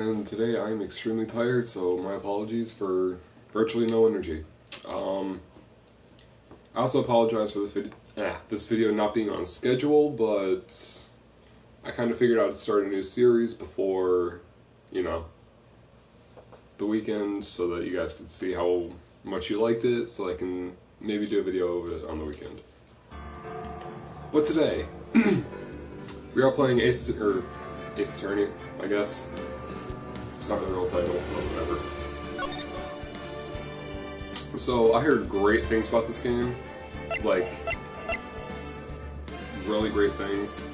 And today I'm extremely tired, so my apologies for virtually no energy. I also apologize for this video not being on schedule, but I kind of figured I'd start a new series before, the weekend, so that you guys could see how much you liked it, so I can maybe do a video of it on the weekend. But today, we are playing Ace Attorney, I guess. It's not the real title, but whatever. So, I heard great things about this game. Like, really great things.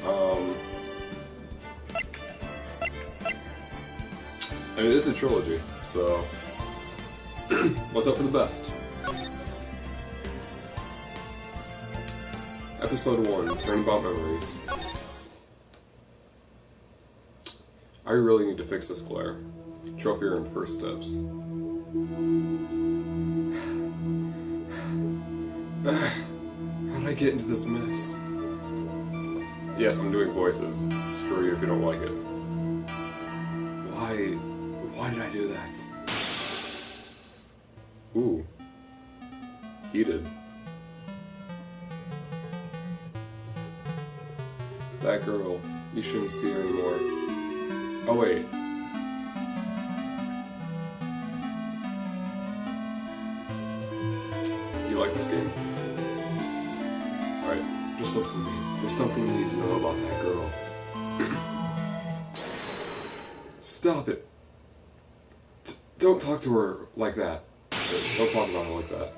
And it is a trilogy, so what's up for the best? Episode 1, Turnabout Memories. I really need to fix this glare. Trophy earned first steps. How did I get into this mess? Yes, I'm doing voices. Screw you if you don't like it. Why did I do that? Ooh. Heated. That girl. You shouldn't see her anymore. Oh wait. You like this game? Alright, just listen to me. There's something you need to know about that girl. Stop it! Don't talk to her like that. Don't talk about her like that.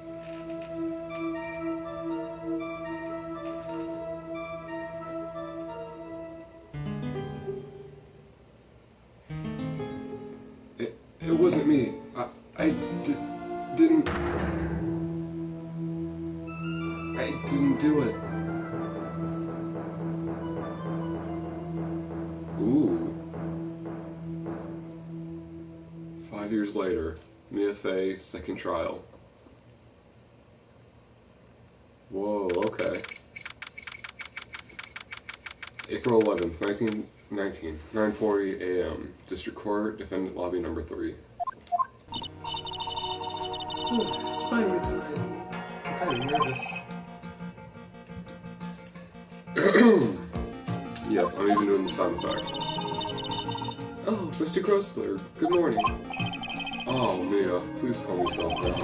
It wasn't me. I didn't do it. Ooh. 5 years later, Mia Fey, second trial. Whoa, okay. April 11th, 1919, 9:40 a.m. District Court, Defendant Lobby Number 3. Ooh, it's finally time. I'm kind of nervous. Yes, I'm even doing the sound effects. Oh, Mr. Grossberg, good morning. Oh, Mia, please calm yourself down.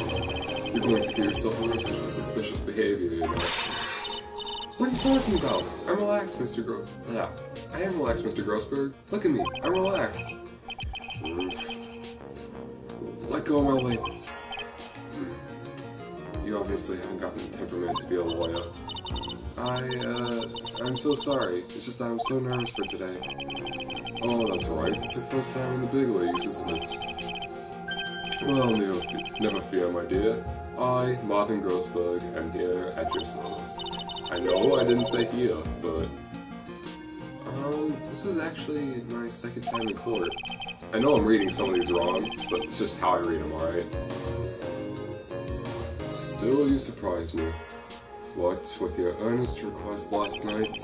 You're going to get yourself arrested for suspicious behavior, you know. What are you talking about? I'm relaxed, Mr. I am relaxed, Mr. Grossberg. Look at me, I'm relaxed. Let go of my labels. You obviously haven't got the temperament to be a lawyer. I'm so sorry. It's just I'm so nervous for today. Oh, that's right. It's your first time in the big leagues, isn't it? Well, never fear, my dear. I, Marvin Grossberg, am here at your service. I know I didn't say here, but... this is actually my second time in court. I know I'm reading some of these wrong, but it's just how I read them, alright? Still, you surprise me. What, with your earnest request last night?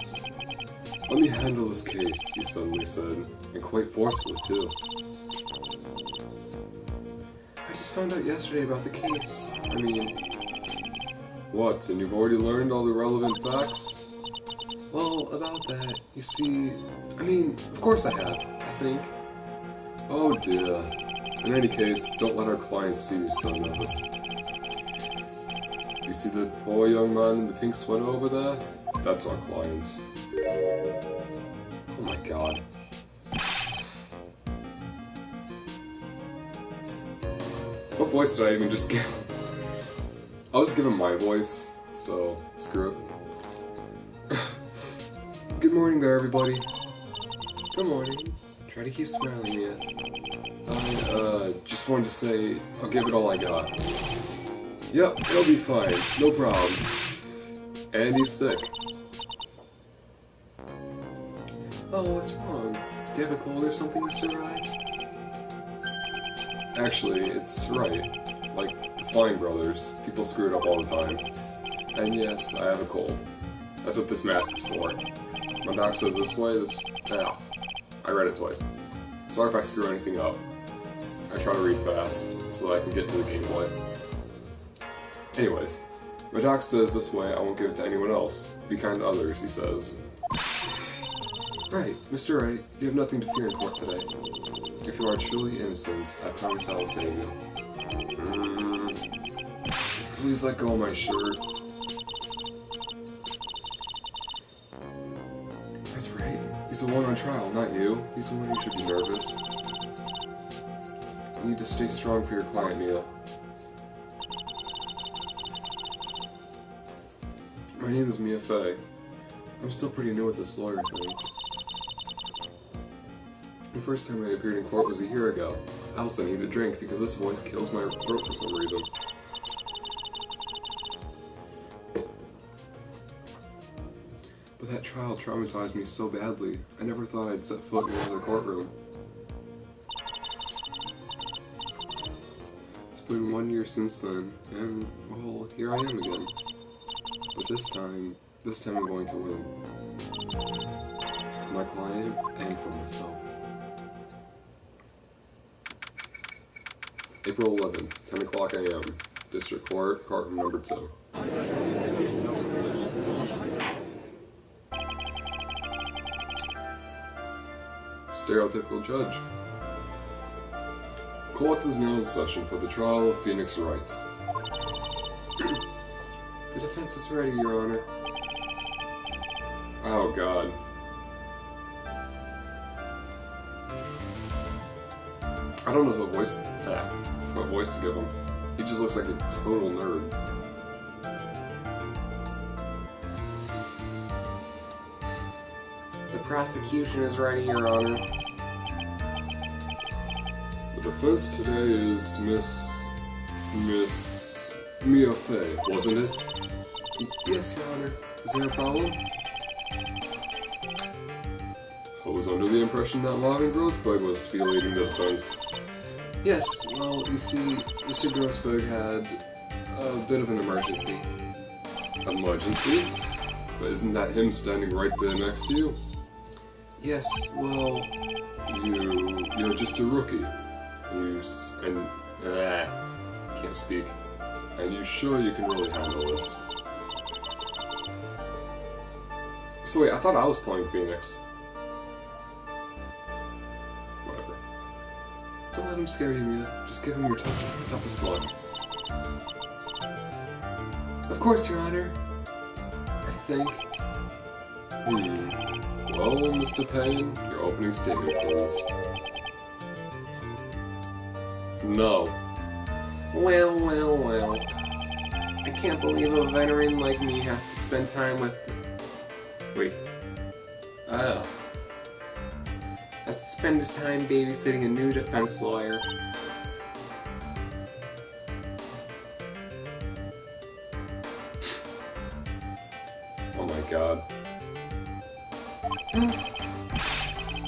Let me handle this case, you suddenly said, and quite forcefully, too. I just found out yesterday about the case. I mean... What, and you've already learned all the relevant facts? Well, about that, you see... of course I have, I think. Oh dear. In any case, don't let our clients see you so nervous. You see the poor young man in the pink sweater over there? That's our client. Oh my god. What voice did I even just give? I'll just give him my voice, so screw it. Good morning there, everybody. Good morning. Try to keep smiling, Mia. I, just wanted to say, I'll give it all I got. Yep, it'll be fine. No problem. And he's sick. Oh, what's wrong? Do you have a cold or something, Mr. Rye? Actually, it's right. Like the Flying Brothers. People screw it up all the time. And yes, I have a cold. That's what this mask is for. My doc says this way, I read it twice. Sorry if I screw anything up. I try to read fast so that I can get to the gameplay. Anyways, my doc says this way I won't give it to anyone else. Be kind to others, he says. Right, Mr. Wright, you have nothing to fear in court today. If you are truly innocent, I promise I will save you. Please let go of my shirt. That's right. He's the one on trial, not you. He's the one who should be nervous. You need to stay strong for your client, Mia. My name is Mia Fey. I'm still pretty new at this lawyer thing. The first time I appeared in court was a year ago. I also need a drink because this voice kills my throat for some reason. But that trial traumatized me so badly, I never thought I'd set foot in another courtroom. It's been 1 year since then, and, well, here I am again. But this time I'm going to win. For my client, and for myself. April 11th, 10 o'clock a.m. District Court, courtroom number 2. Stereotypical judge. Court is now in session for the trial of Phoenix Wright. The defense is ready, Your Honor. Oh, God. I don't know what voice to give him. He just looks like a total nerd. The prosecution is ready, Your Honor. The defense today is Miss Mia Fey, wasn't it? Yes, Your Honor. Is there a problem? I was under the impression that Marvin Grossberg was to be leading the defense. Yes, well, you see, Mr. Grossberg had a bit of an emergency. Emergency? But isn't that him standing right there next to you? Yes, well, you're just a rookie. Can't speak. And you sure you can really handle this? So wait, I thought I was playing Phoenix. Whatever. Don't let him scare you, Mia. Just give him your toughest luck. Of course, Your Honor. I think. Well, Mr. Payne, your opening statement, please. No. Well. I can't believe a veteran like me has to spend time with... Wait. Has to spend his time babysitting a new defense lawyer. Oh my god.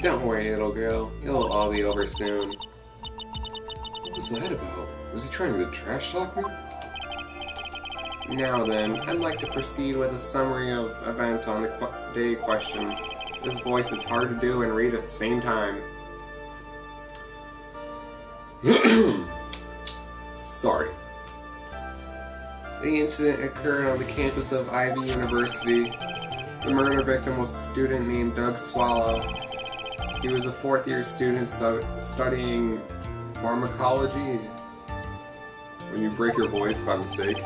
Don't worry, little girl. It'll all be over soon. What was that about? Was he trying to trash talk me? Now then, I'd like to proceed with a summary of events on the day question. This voice is hard to do and read at the same time. Sorry. The incident occurred on the campus of Ivy University. The murder victim was a student named Doug Swallow. He was a fourth-year student studying pharmacology. When you break your voice by mistake.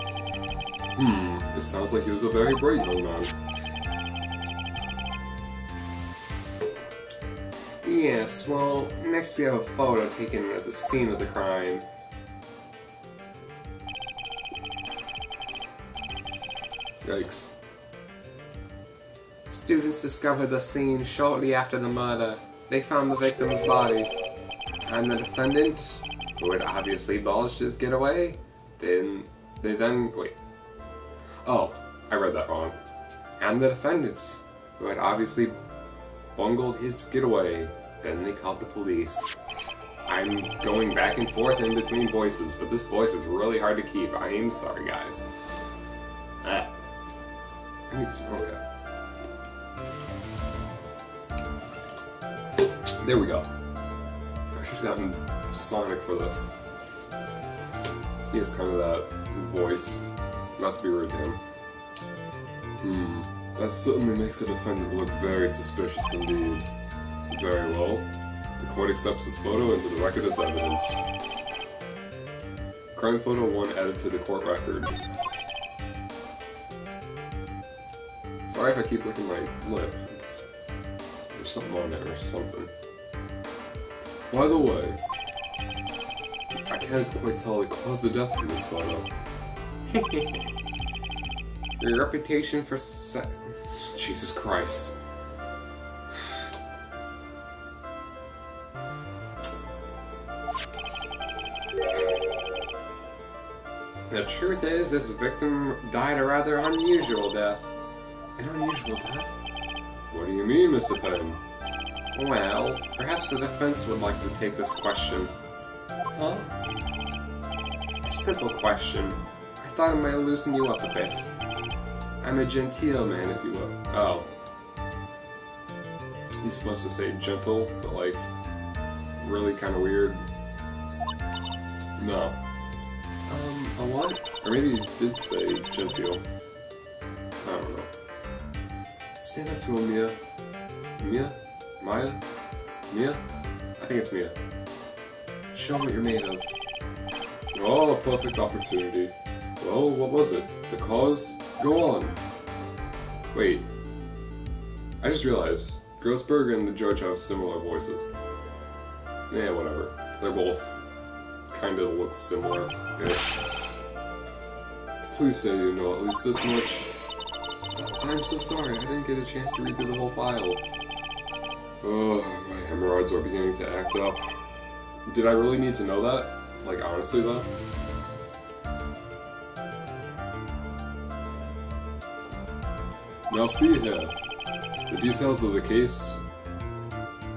It sounds like he was a very bright young man. Yes, well, next we have a photo taken at the scene of the crime. Yikes. Students discovered the scene shortly after the murder. They found the victim's body. And the defendant, who had obviously botched his getaway, wait. Oh, I read that wrong. And the defendants, who had obviously bungled his getaway, then they called the police. I'm going back and forth in between voices, but this voice is really hard to keep. I am sorry, guys. I need some, okay. There we go. I should have gotten Sonic for this. He has kind of that voice. Not to be rude to him. That certainly makes a defendant look very suspicious indeed. Very well. The court accepts this photo into the record as evidence. Crime photo 1 added to the court record. Sorry if I keep licking my lip. There's something on it or something. By the way, I can't quite tell the cause of death from this photo. Your reputation for Jesus Christ. The truth is, this victim died a rather unusual death. An unusual death? What do you mean, Mr. Penn? Well, perhaps the defense would like to take this question. Huh? A simple question. I thought it might loosen you up a bit. I'm a genteel man, if you will. Oh. He's supposed to say gentle, but like, really kind of weird. No. A what? Or maybe he did say genteel. I don't know. Stand up to him, Mia. Mia? Maya? Mia? I think it's Mia. Show him what you're made of. Oh, a perfect opportunity. Well, what was it? The cause? Go on. Wait. I just realized, Grossberg and the judge have similar voices. Yeah, whatever. They're both kind of look similar-ish. Please say you know at least this much. I'm so sorry, I didn't get a chance to read through the whole file. Oh, my hemorrhoids are beginning to act up. Did I really need to know that? Like, honestly, though? Now see here. The details of the case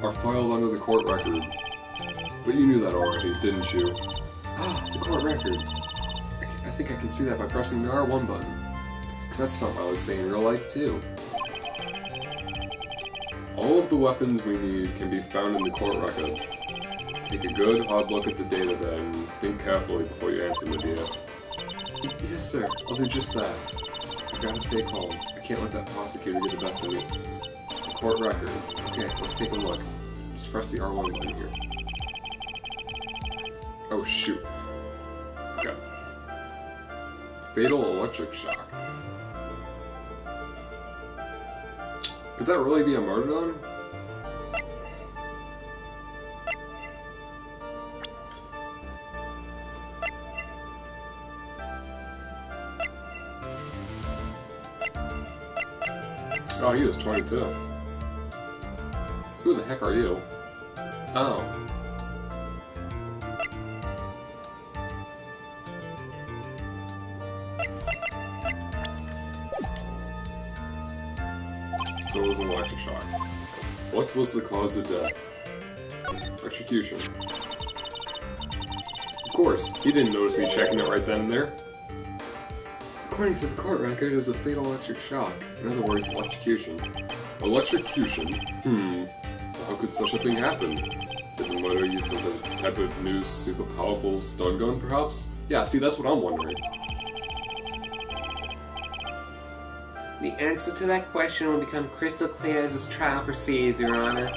are filed under the court record. But you knew that already, didn't you? Ah, the court record. I think I can see that by pressing the R1 button. Because that's something I would say in real life, too. All of the weapons we need can be found in the court record. Take a good, hard look at the data then, and think carefully before you answer the data. Yes, sir. I'll do just that. I've got to stay calm. I can't let that prosecutor get the best of me. The court record. Okay, let's take a look. Just press the R1 button here. Oh, shoot. Okay. Fatal electric shock. Could that really be a martyrdom? Oh, he was 22. Who the heck are you? Oh. So it was an electric shock. What was the cause of death? Execution. Of course, he didn't notice me checking it right then and there. According to the court record, it was a fatal electric shock. In other words, electrocution. Electrocution? How could such a thing happen? Did the murderer use some type of new, super powerful stun gun, perhaps? Yeah, see, that's what I'm wondering. The answer to that question will become crystal clear as this trial proceeds, Your Honor.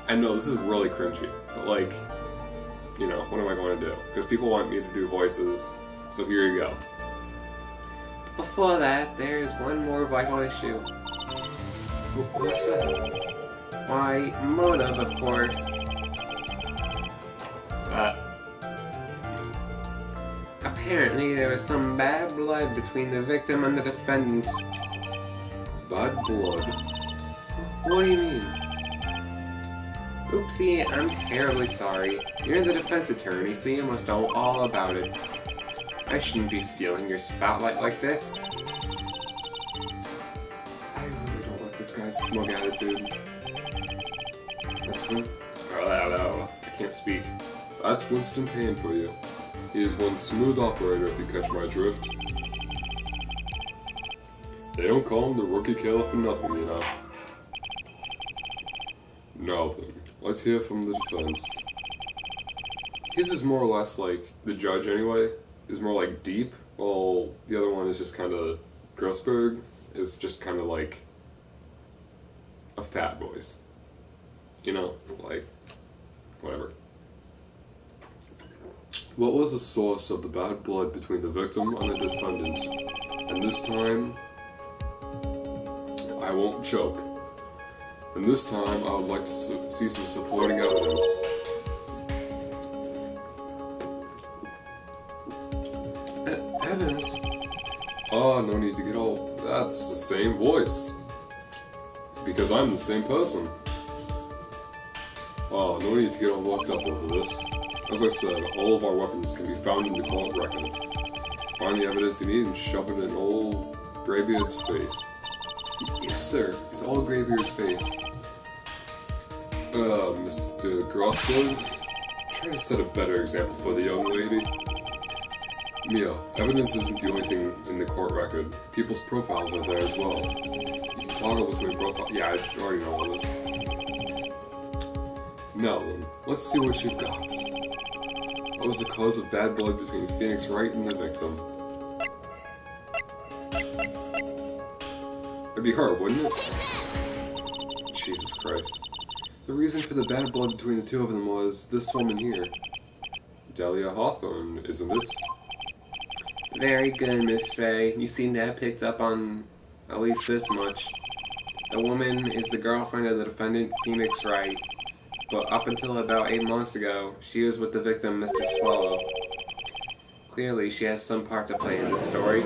I know, this is really cringy, but like, you know, what am I going to do? Because people want me to do voices, so here you go. Before that, there is one more vital issue. What's that? Why, motive, of course. Apparently, there was some bad blood between the victim and the defendant. Bad blood? What do you mean? Oopsie, I'm terribly sorry. You're the defense attorney, so you must know all about it. I shouldn't be stealing your spotlight like this. I really don't like this guy's smug attitude. That's Winston... I can't speak. That's Winston Payne for you. He is one smooth operator, if you catch my drift. They don't call him the rookie killer for nothing, you know. Now then, let's Let's hear from the defense. His is more or less like, the judge anyway, is more like deep, while the other one is just kind of, Grossberg is just kind of like a fat voice. You know, like, whatever. What was the source of the bad blood between the victim and the defendant? And this time, I won't choke. And this time, I would like to see some supporting evidence. Evidence? Oh, no need to get all... That's the same voice. Because I'm the same person. Oh, no need to get all worked up over this. As I said, all of our weapons can be found in the court record. Find the evidence you need and shove it in old Greybeard's face. Yes, sir. It's all Greybeard's face. Mr. Grossberg, try to set a better example for the young lady. Mia, evidence isn't the only thing in the court record. People's profiles are there as well. You can toggle between profiles. Yeah, I already know all this. Now then, let's see what you've got. What was the cause of bad blood between Phoenix Wright and the victim? It'd be her, wouldn't it? Jesus Christ. The reason for the bad blood between the two of them was this woman here. Delia Hawthorne, isn't it? Very good, Miss Faye. You seem to have picked up on at least this much. The woman is the girlfriend of the defendant, Phoenix Wright. But up until about 8 months ago, she was with the victim, Mr. Swallow. Clearly, she has some part to play in this story.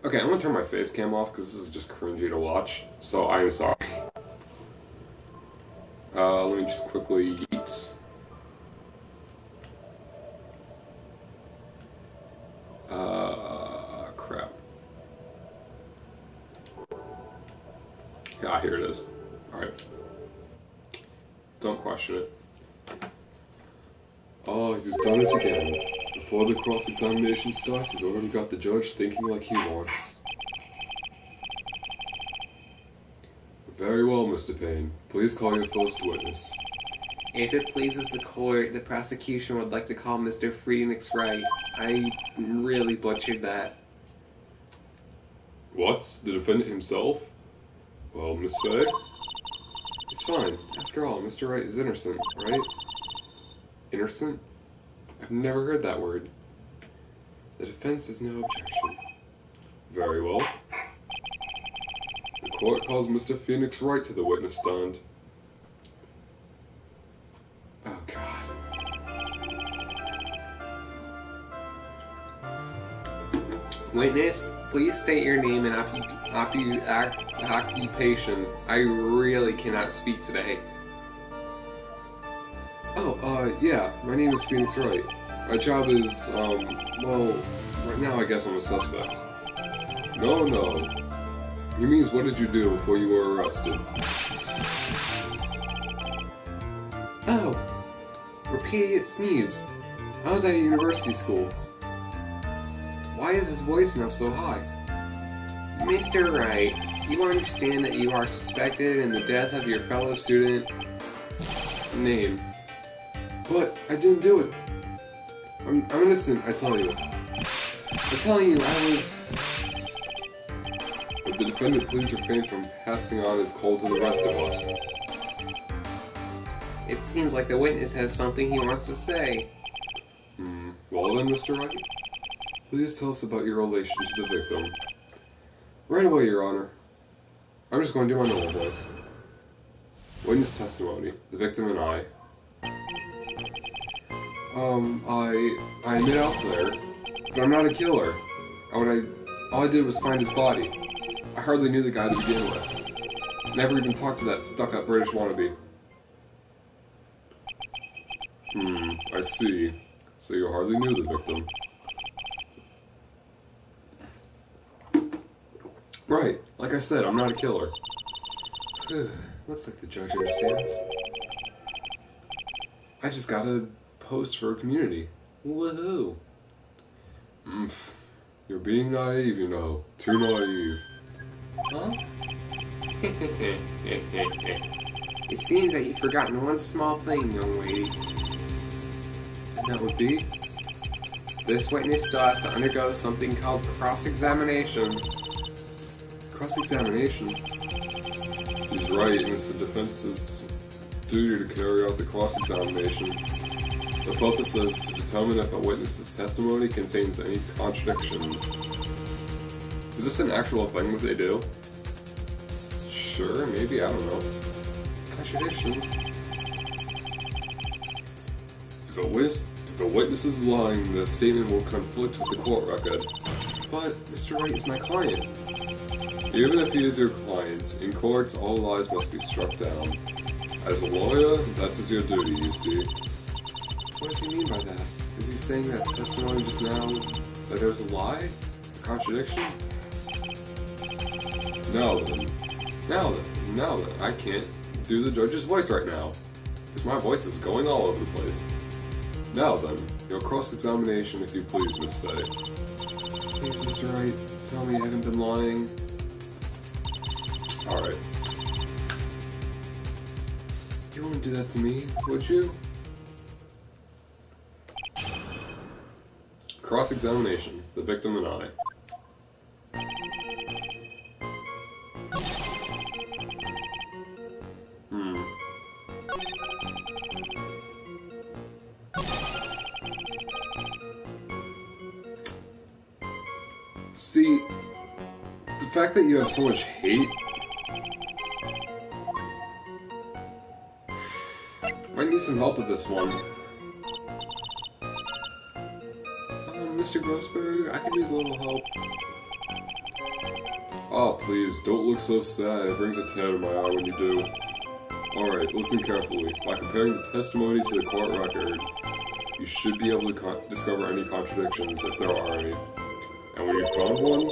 Okay, I'm gonna turn my face cam off because this is just cringy to watch, so I'm sorry. Let me just quickly yeet. Crap. Ah, here it is. Alright. Don't question it. Oh, he's done it again. Before the cross-examination starts, he's already got the judge thinking like he wants. Very well, Mr. Payne. Please call your first witness. If it pleases the court, the prosecution would like to call Mr. Phoenix Wright. I really butchered that. What? The defendant himself? Well, Miss Faye? It's fine. After all, Mr. Wright is innocent, right? Innocent? I've never heard that word. The defense has no objection. Very well. The court calls Mr. Phoenix Wright to the witness stand. Oh, God. Witness, please state your name and occupation. I really cannot speak today. Oh, yeah, my name is Phoenix Wright. My job is, well, right now I guess I'm a suspect. No. He means what did you do before you were arrested? Oh, repeated sneeze. I was at a university school. Why is his voice now so high? Mr. Wright, you understand that you are suspected in the death of your fellow student's name. But I didn't do it. I'm innocent, I tell you. I'm telling you, I was... Would the defendant please refrain from passing on his cold to the rest of us? It seems like the witness has something he wants to say. Well then, Mr. Wright, please tell us about your relation to the victim. Right away, Your Honor. I'm just going to do my normal voice. Witness testimony. The victim and I. I admit out there, but I'm not a killer. All I did was find his body. I hardly knew the guy to begin with. Never even talked to that stuck-up British wannabe. I see. So you hardly knew the victim. Right, like I said, I'm not a killer. Looks like the judge understands. I just gotta post for a community. Woohoo! You're being naive, you know. Too naive. Huh? It seems that you've forgotten one small thing, young lady. And that would be? This witness still has to undergo something called cross-examination. Cross-examination? He's right, and it's the defense's duty to carry out the cross-examination. The purpose is to determine if a witness's testimony contains any contradictions. Is this an actual thing that they do? Sure, maybe, I don't know. Contradictions? If a witness is lying, the statement will conflict with the court record. But Mr. Wright is my client. Even if he is your client, in court all lies must be struck down. As a lawyer, that is your duty, you see. What does he mean by that? Is he saying that testimony just now, that there was a lie? A contradiction? Now then, I can't do the judge's voice right now, because my voice is going all over the place. Now then, your cross-examination if you please, Miss Fay. Please, Mr. Wright, tell me you haven't been lying. Alright. You wouldn't do that to me, would you? Cross-examination, the victim and I. See, the fact that you have so much hate, might need some help with this one. Mr. Grossberg, I could use a little help. Oh, please, don't look so sad. It brings a tear to my eye when you do. Alright, listen carefully. By comparing the testimony to the court record, you should be able to discover any contradictions, if there are any. And when you've found one,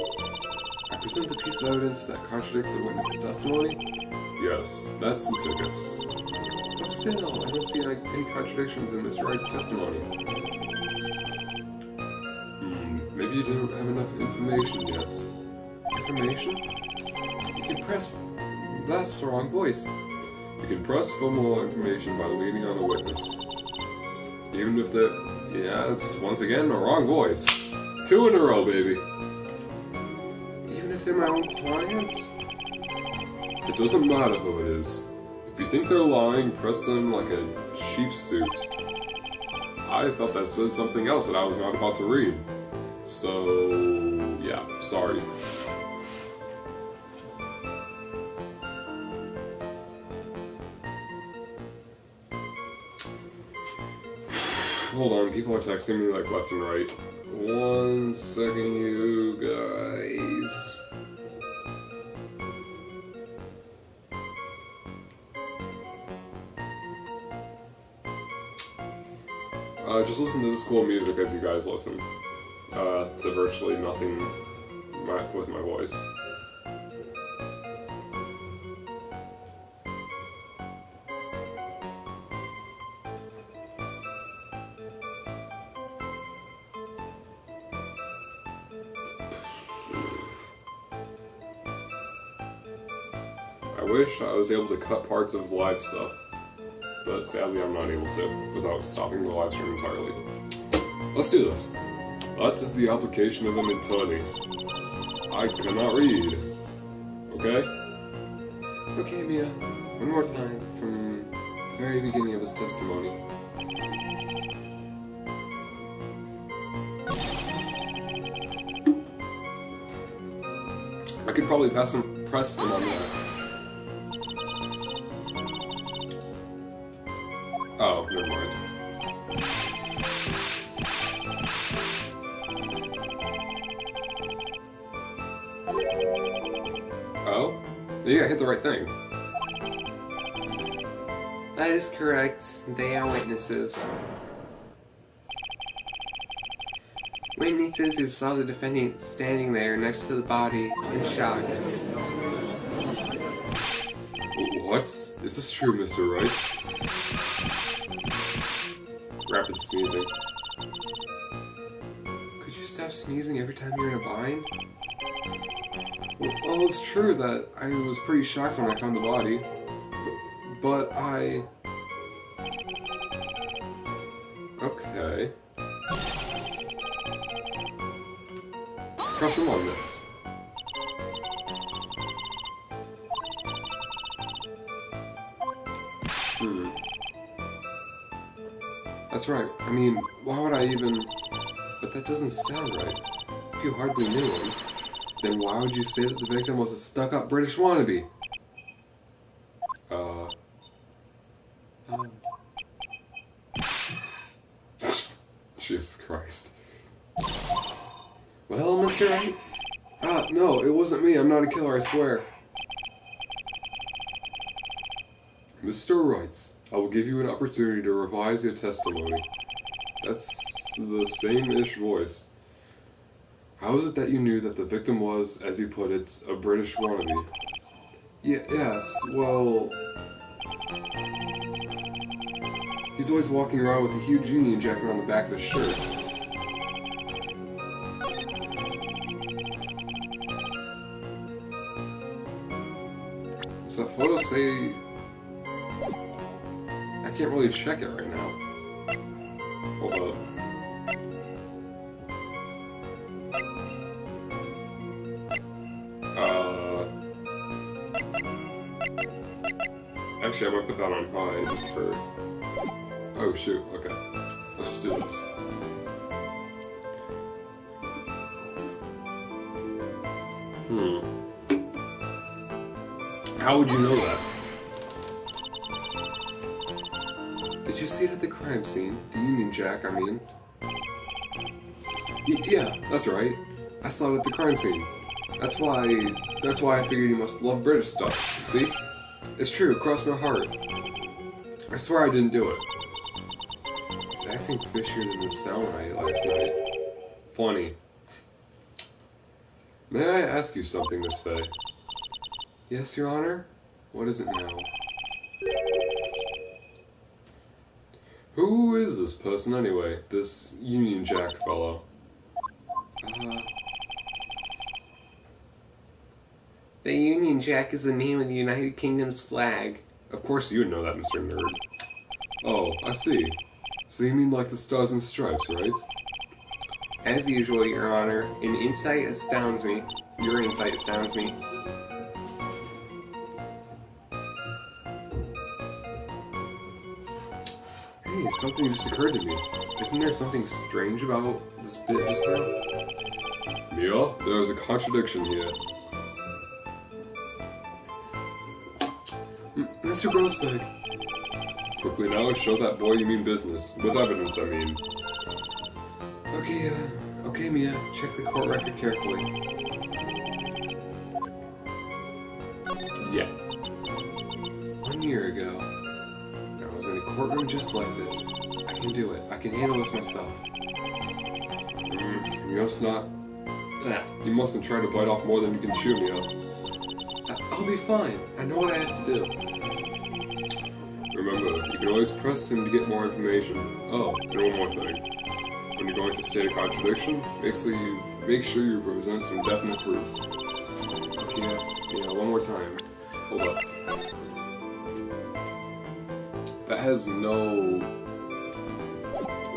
I present the piece of evidence that contradicts the witness's testimony? Yes, that's the ticket. But still, I don't see any contradictions in Mr. Wright's testimony. Maybe you don't have enough information yet. Information? You can press... That's the wrong voice. You can press for more information by leaning on a witness. Even if they're... Yeah, it's once again a wrong voice. 2 in a row, baby. Even if they're my own clients? It doesn't matter who it is. If you think they're lying, press them like a sheep suit. I thought that said something else that I was not about to read. So, yeah, sorry. Hold on, people are texting me like left and right. 1 second, you guys. Just listen to this cool music as you guys listen. To virtually nothing with my voice. I wish I was able to cut parts of live stuff, but sadly I'm not able to without stopping the live stream entirely. Let's do this. That is the application of an attorney. I cannot read. Okay? Okay, Mia. One more time from the very beginning of his testimony. I could probably press him on that. Oh, never mind. Oh? Maybe I hit the right thing. That is correct. They are witnesses. Witnesses who saw the defendant standing there next to the body in shock. What? Is this true, Mr. Wright? Rapid sneezing. Could you stop sneezing every time you're in a bind? Well, it's true that I was pretty shocked when I found the body, but I... Okay. Press him on this. That's right. I mean, why would I even... But that doesn't sound right. If you hardly knew him, then why would you say that the victim was a stuck-up British wannabe? Jesus Christ. Well, Mr. Wright? No, it wasn't me. I'm not a killer, I swear. Mr. Wright, I will give you an opportunity to revise your testimony. That's the same-ish voice. How is it that you knew that the victim was, as you put it, a British wannabe? Yes, well... He's always walking around with a huge Union Jack on the back of his shirt. Does that photo say... I can't really check it right now. Hold up. Actually, I might put that on high just for... Oh shoot, okay. Let's just do this. How would you know that? Did you see it at the crime scene? The Union Jack, I mean. Yeah, that's right. I saw it at the crime scene. That's why I figured you must love British stuff. See? It's true, cross my heart. I swear I didn't do it. He's acting fishier than the sound I ate last night. Funny. May I ask you something, Miss Faye? Yes, Your Honor? What is it now? Who is this person anyway? This Union Jack fellow? The Union Jack is the name of the United Kingdom's flag. Of course you would know that, Mr. Nerd. Oh, I see. So you mean like the Stars and Stripes, right? As usual, Your Honor, your insight astounds me. Hey, something just occurred to me. Isn't there something strange about this bit just now? Mia, there is a contradiction here. Mr. Grossbeck! Quickly now, show that boy you mean business. With evidence, I mean. Okay, Mia. Check the court record carefully. Yeah. 1 year ago, I was in a courtroom just like this. I can do it. I can handle this myself. You must not... You mustn't try to bite off more than you can chew, Mia. I'll be fine. I know what I have to do. Remember, you can always press him to get more information. Oh, and one more thing. When you're going to state a contradiction, make sure you present some definite proof. Okay, yeah, one more time. Hold up. That has no...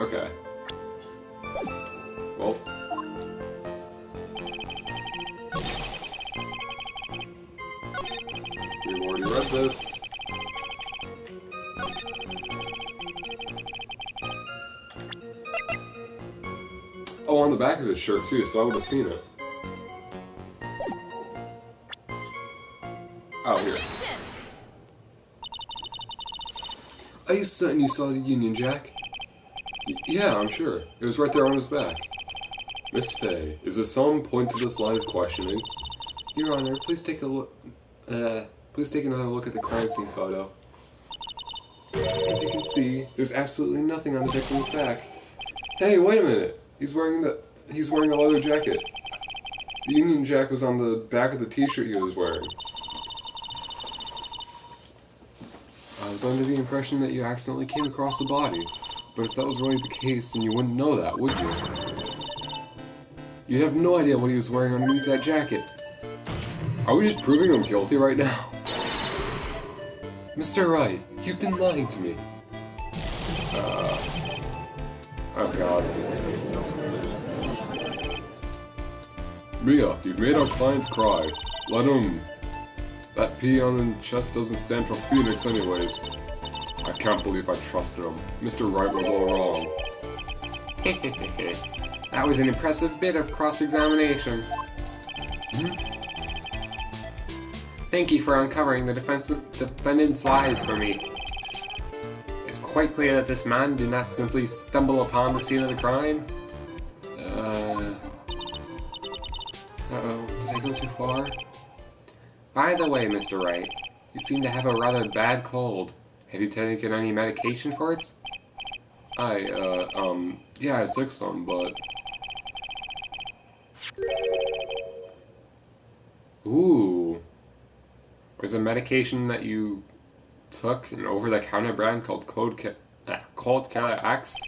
Okay. Well... We've already read this. Oh, on the back of his shirt too, so I would have seen it. Oh, here. Are you certain you saw the Union Jack? Yeah, I'm sure. It was right there on his back. Miss Faye, is there some point to this line of questioning? Your Honor, please take a look. Please take another look at the crime scene photo. As you can see, there's absolutely nothing on the victim's back. Hey, wait a minute. He's wearing a leather jacket. The Union Jack was on the back of the t-shirt he was wearing. I was under the impression that you accidentally came across the body, but if that was really the case, then you wouldn't know that, would you? You'd have no idea what he was wearing underneath that jacket. Are we just proving I'm guilty right now? Mr. Wright, you've been lying to me. Oh god. Mia, you've made our client cry. Let him. That P on the chest doesn't stand for Phoenix anyways. I can't believe I trusted him. Mr. Wright was all wrong. That was an impressive bit of cross-examination. Thank you for uncovering the defendant's lies for me. It's quite clear that this man did not simply stumble upon the scene of the crime. Uh-oh, did I go too far? By the way, Mr. Wright, you seem to have a rather bad cold. Have you taken any medication for it? Yeah, I took some, but... Ooh. There's a medication that you took, an over-the-counter brand called Cold Killer X?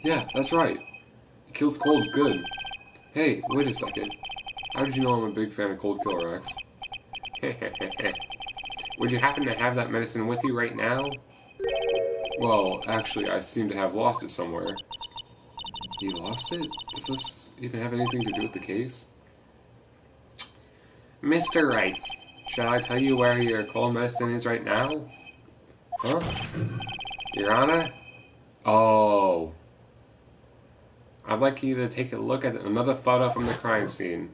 Yeah, that's right. It kills colds good. Hey, wait a second. How did you know I'm a big fan of Cold Killer X? Would you happen to have that medicine with you right now? Well, actually, I seem to have lost it somewhere. You lost it? Does this even have anything to do with the case? Mr. Wright, shall I tell you where your cold medicine is right now? Huh? Your Honor? Oh. I'd like you to take a look at another photo from the crime scene.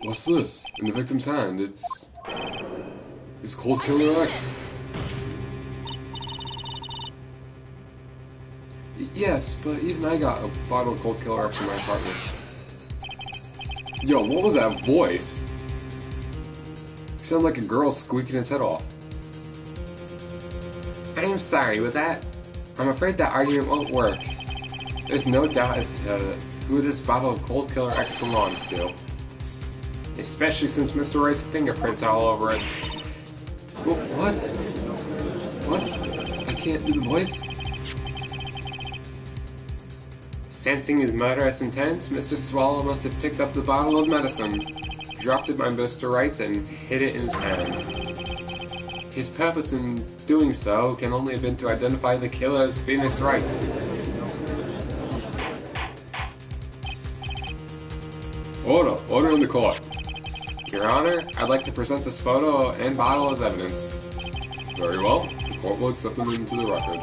What's this? In the victim's hand, it's Cold Killer X. Yes, but even I got a bottle of Cold Killer X in my apartment. Yo, what was that voice? He sounded like a girl squeaking his head off. I'm sorry with that. I'm afraid that argument won't work. There's no doubt as to who this bottle of Cold Killer X belongs to. Especially since Mr. Wright's fingerprints are all over it. What? What? I can't do the voice? Sensing his murderous intent, Mr. Swallow must have picked up the bottle of medicine, dropped it by Mr. Wright, and hid it in his hand. His purpose in doing so can only have been to identify the killer as Phoenix Wright. Order in the court. Your Honor, I'd like to present this photo and bottle as evidence. Very well. The court will accept them into the record.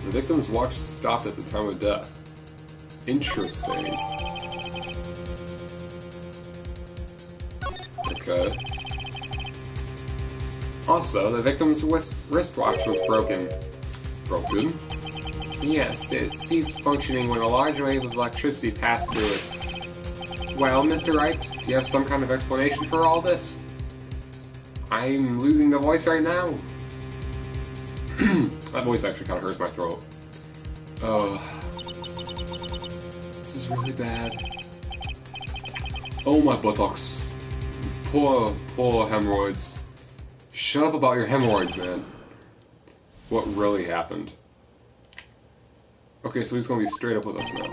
The victim's watch stopped at the time of death. Interesting. Okay. Also, the victim's wristwatch was broken. Broken? Yes, it ceased functioning when a large wave of electricity passed through it. Well, Mr. Wright, do you have some kind of explanation for all this? I'm losing the voice right now. That voice actually kind of hurts my throat. This is really bad. Oh, my buttocks. Poor hemorrhoids. Shut up about your hemorrhoids, man. What really happened? Okay, so he's gonna be straight up with us now.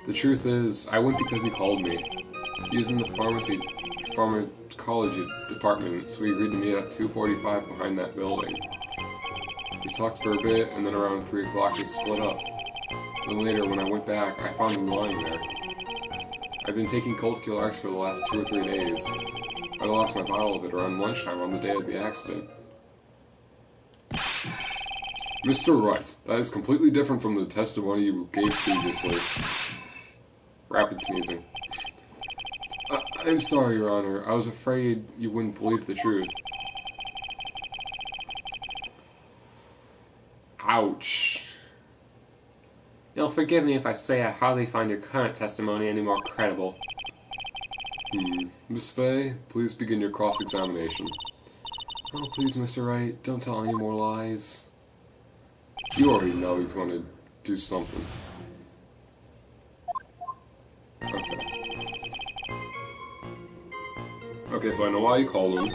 The truth is, I went because he called me. He was in the pharmacology department, so we agreed to meet at 2:45 behind that building. We talked for a bit, and then around 3 o'clock we split up. Then later, when I went back, I found him lying there. I've been taking Cold Killer X for the last 2 or 3 days. I lost my bottle of it around lunchtime on the day of the accident. Mr. Wright, that is completely different from the testimony you gave previously. Rapid sneezing. I'm sorry, Your Honor. I was afraid you wouldn't believe the truth. Ouch. You'll forgive me if I say I hardly find your current testimony any more credible. Miss Faye, please begin your cross-examination. Oh, please, Mr. Wright, don't tell any more lies. You already know he's going to do something. Okay. Okay, so I know why you called him.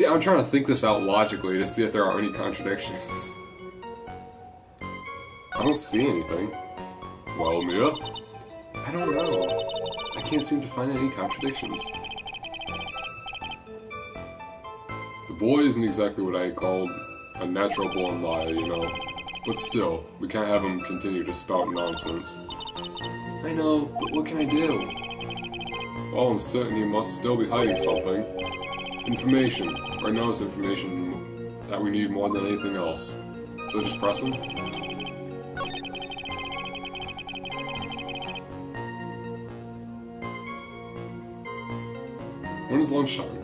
See, I'm trying to think this out logically to see if there are any contradictions. I don't see anything. Well, Mia? I don't know. I can't seem to find any contradictions. The boy isn't exactly what I called a natural-born liar, you know. But still, we can't have him continue to spout nonsense. I know, but what can I do? Well, I'm certain he must still be hiding something. Information. Right now it's information that we need more than anything else. So just press him. When is lunchtime?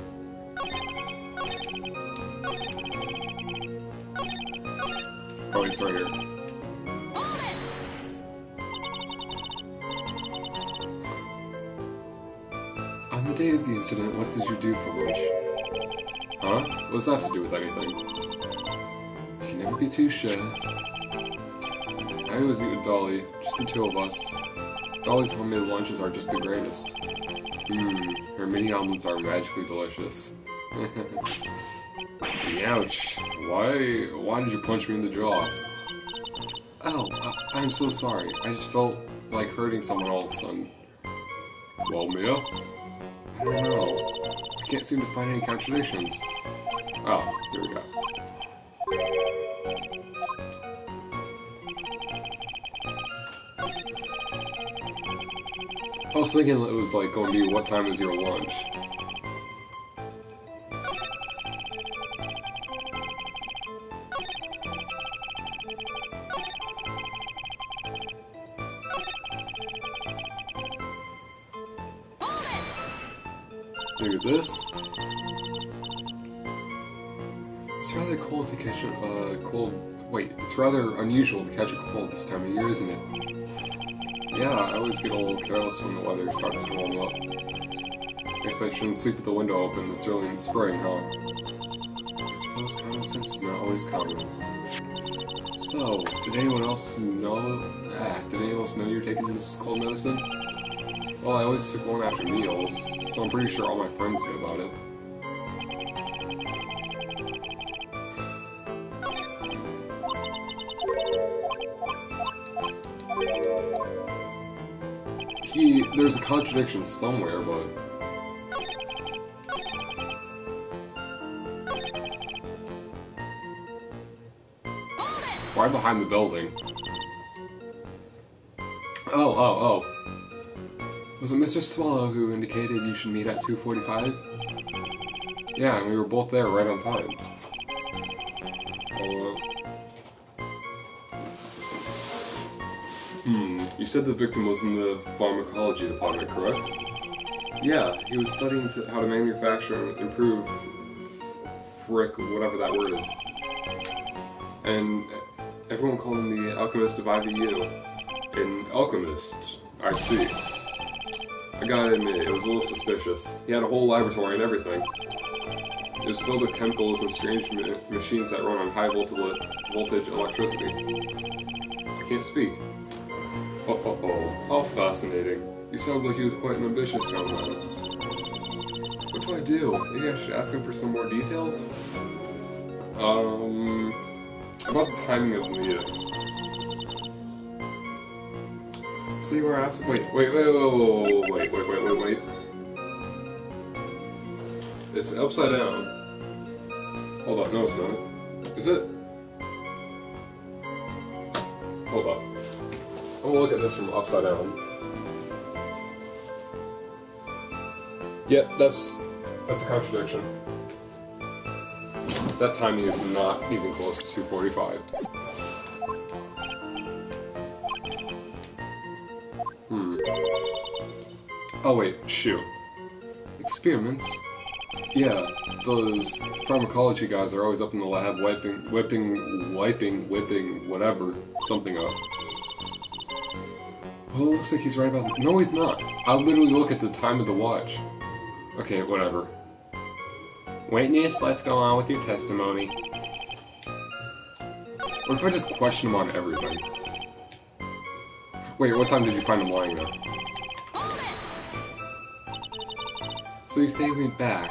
Oh, it's right here. On the day of the incident, what did you do for lunch? Huh? What does that have to do with anything? You can never be too sure. I always eat with Dolly, just the two of us. Dolly's homemade lunches are just the greatest. Her mini omelets are magically delicious. Ouch. Why did you punch me in the jaw? Oh, I'm so sorry. I just felt like hurting someone all of a sudden. Well, Mia? I don't know. I can't seem to find any contradictions. Oh, here we go. I was thinking it was like going to be what time is your lunch? Look at this. It's rather cold to catch a cold. Wait, it's rather unusual to catch a cold this time of year, isn't it? Yeah, I always get a little careless when the weather starts to warm up. Guess I shouldn't sleep with the window open this early in spring, huh? I suppose common sense is not always common. So, did anyone else know? Did anyone else know you were taking this cold medicine? Well, I always took one after meals, so I'm pretty sure all my friends knew about it. There's a contradiction somewhere, but... Right behind the building. Oh. Was it Mr. Swallow who indicated you should meet at 2:45? Yeah, and we were both there right on time. You said the victim was in the pharmacology department, correct? Yeah, he was studying how to manufacture and improve whatever that word is. And everyone called him the alchemist of IVU. An alchemist, I see. I gotta admit, it was a little suspicious. He had a whole laboratory and everything. It was filled with chemicals and strange machines that run on high voltage electricity. I can't speak. Oh, how fascinating. He sounds like he was quite an ambitious young man. What do I do? Maybe I should ask him for some more details? About the timing of the meeting. So you were asking. Wait. It's upside down. Hold on, no it's not. Is it? Hold up. I'm gonna look at this from upside down. Yeah, that's a contradiction. That timing is not even close to 2:45. Oh wait, shoot. Experiments? Yeah, those pharmacology guys are always up in the lab whipping, whatever, something up. Well, it looks like he's right about the— No, he's not. I'll literally look at the time of the watch. Okay, whatever. Witness, let's go on with your testimony. What if I just question him on everything? Wait, what time did you find him lying there? So you say he went back.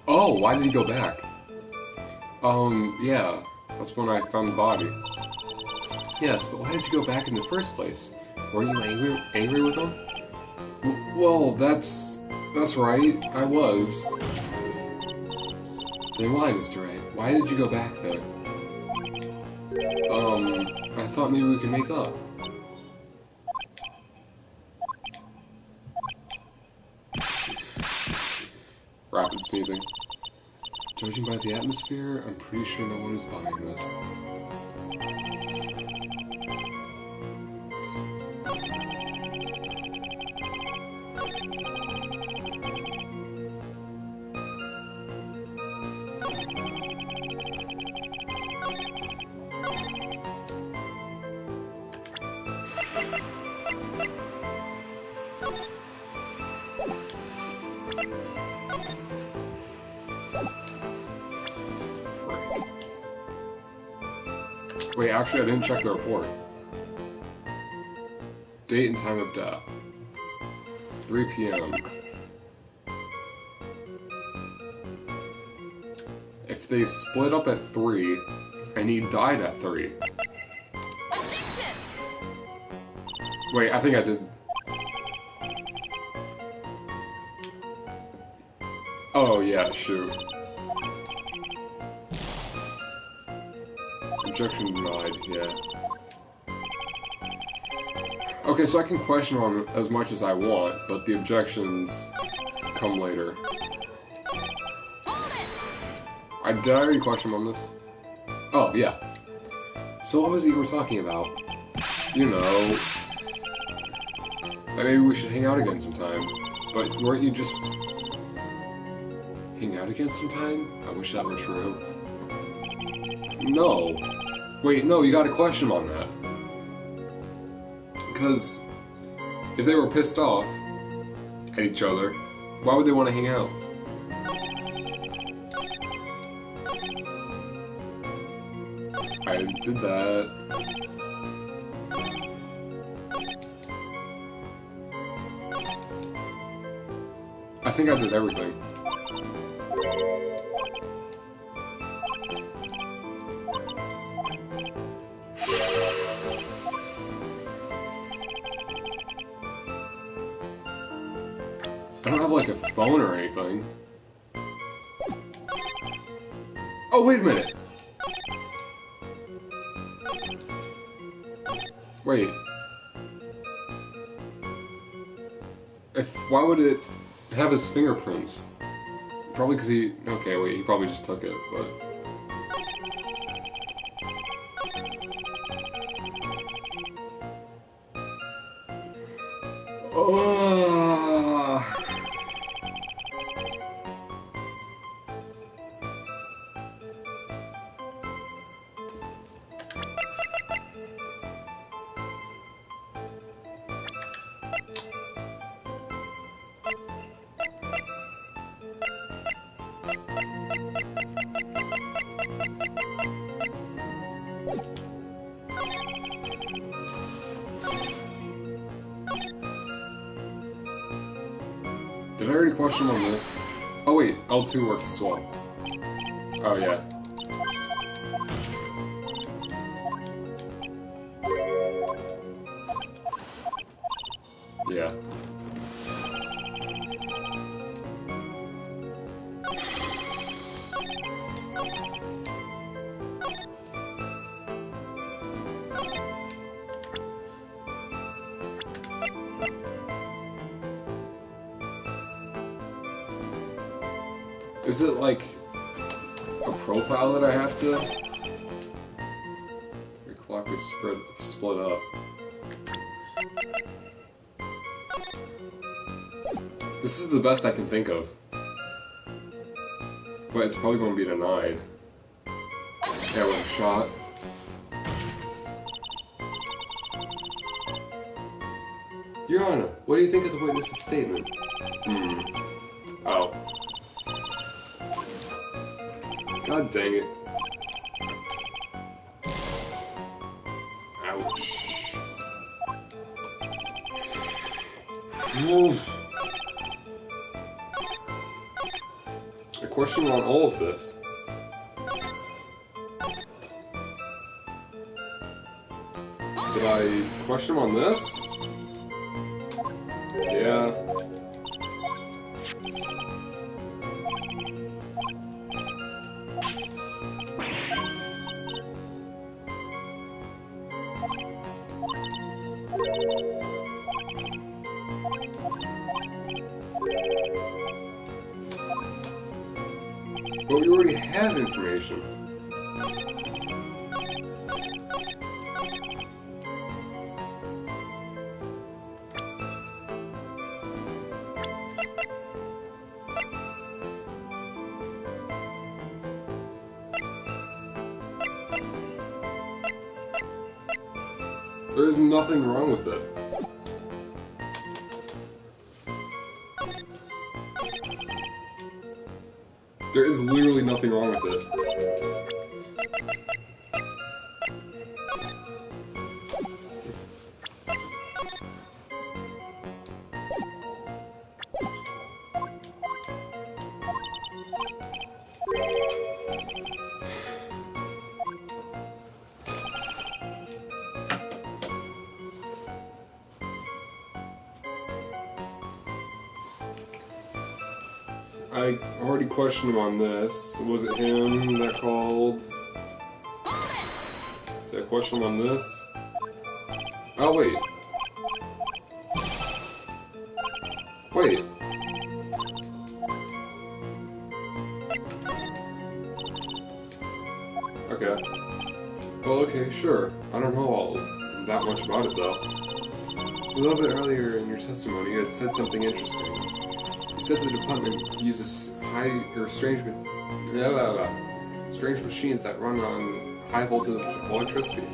Oh, why did he go back? Yeah. That's when I found the body. Yes, but why did you go back in the first place? Were you angry with him? Well, that's right. I was. Then why, Mr. A? Why did you go back there? I thought maybe we could make up. Rapid sneezing. Judging by the atmosphere, I'm pretty sure no one is buying this. Wait, actually I didn't check the report. Date and time of death. 3 p.m. If they split up at 3, and he died at 3. Wait, I think I did. Oh yeah, shoot. Objection denied, yeah. Okay, so I can question on as much as I want, but the objections come later. Did I already question on this? Oh, yeah. So what was it you were talking about? You know... Maybe we should hang out again sometime. But weren't you just... hang out again sometime? I wish that were true. No. Wait, no, you got a question on that. Because if they were pissed off at each other, why would they want to hang out? I did that. I think I did everything. I don't have like a phone or anything. Oh, wait a minute. Wait. Why would it have his fingerprints? Probably because he... Okay, wait, he probably just took it, but... Did I already question on this? Oh wait, L2 works as well. Oh yeah. Yeah. Is it like a profile that I have to? The clock is split up. This is the best I can think of. But it's probably going to be denied. Yeah, with a shot. Your Honor, what do you think of the witness's statement? Oh. God dang it. Ouch. A question on all of this. Did I question him on this? Yeah. But we already have information. There's nothing wrong with it. There is literally nothing wrong with it. I already questioned him on this. Was it him that called? Did I question him on this? Oh, wait. Wait. Okay. Well, okay, sure. I don't know all that much about it, though. A little bit earlier in your testimony, you had said something interesting. You said the department uses strange machines that run on high voltage electricity.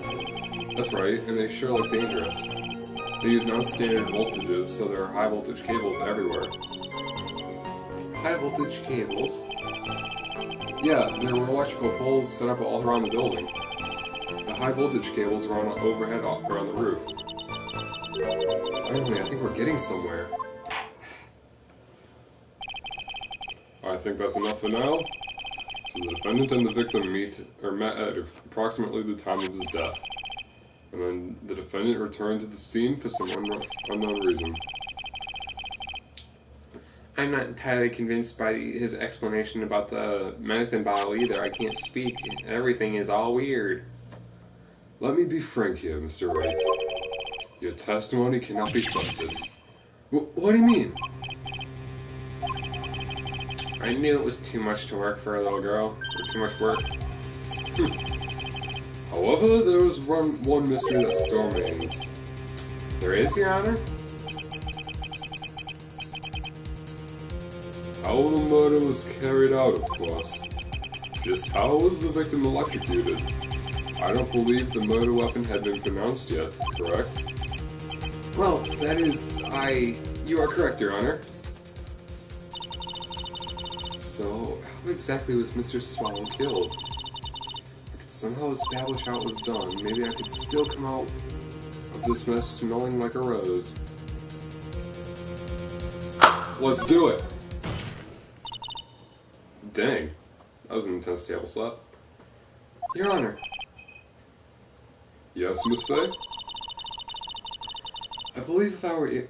That's right, and they sure look dangerous. They use non-standard voltages, so there are high voltage cables everywhere. High voltage cables? Yeah, there were electrical poles set up all around the building. The high voltage cables run overhead around the roof. Finally, I think we're getting somewhere. I think that's enough for now. So the defendant and the victim met at approximately the time of his death. And then the defendant returned to the scene for some unknown reason. I'm not entirely convinced by his explanation about the medicine bottle either. I can't speak. Everything is all weird. Let me be frank here, Mr. Wright. Your testimony cannot be trusted. What do you mean? I knew it was too much to work for a little girl. Or too much work. However, there is one mystery that still remains. There is, Your Honor? How the murder was carried out, of course. Just how was the victim electrocuted? I don't believe the murder weapon had been pronounced yet, correct? Well, that is... You are correct, Your Honor. So, how exactly was Mr. Swallow killed? I could somehow establish how it was done. Maybe I could still come out of this mess smelling like a rose. Let's do it! Dang, that was an intense table slap. Your Honor. Yes, Miss Faye? I believe if I were to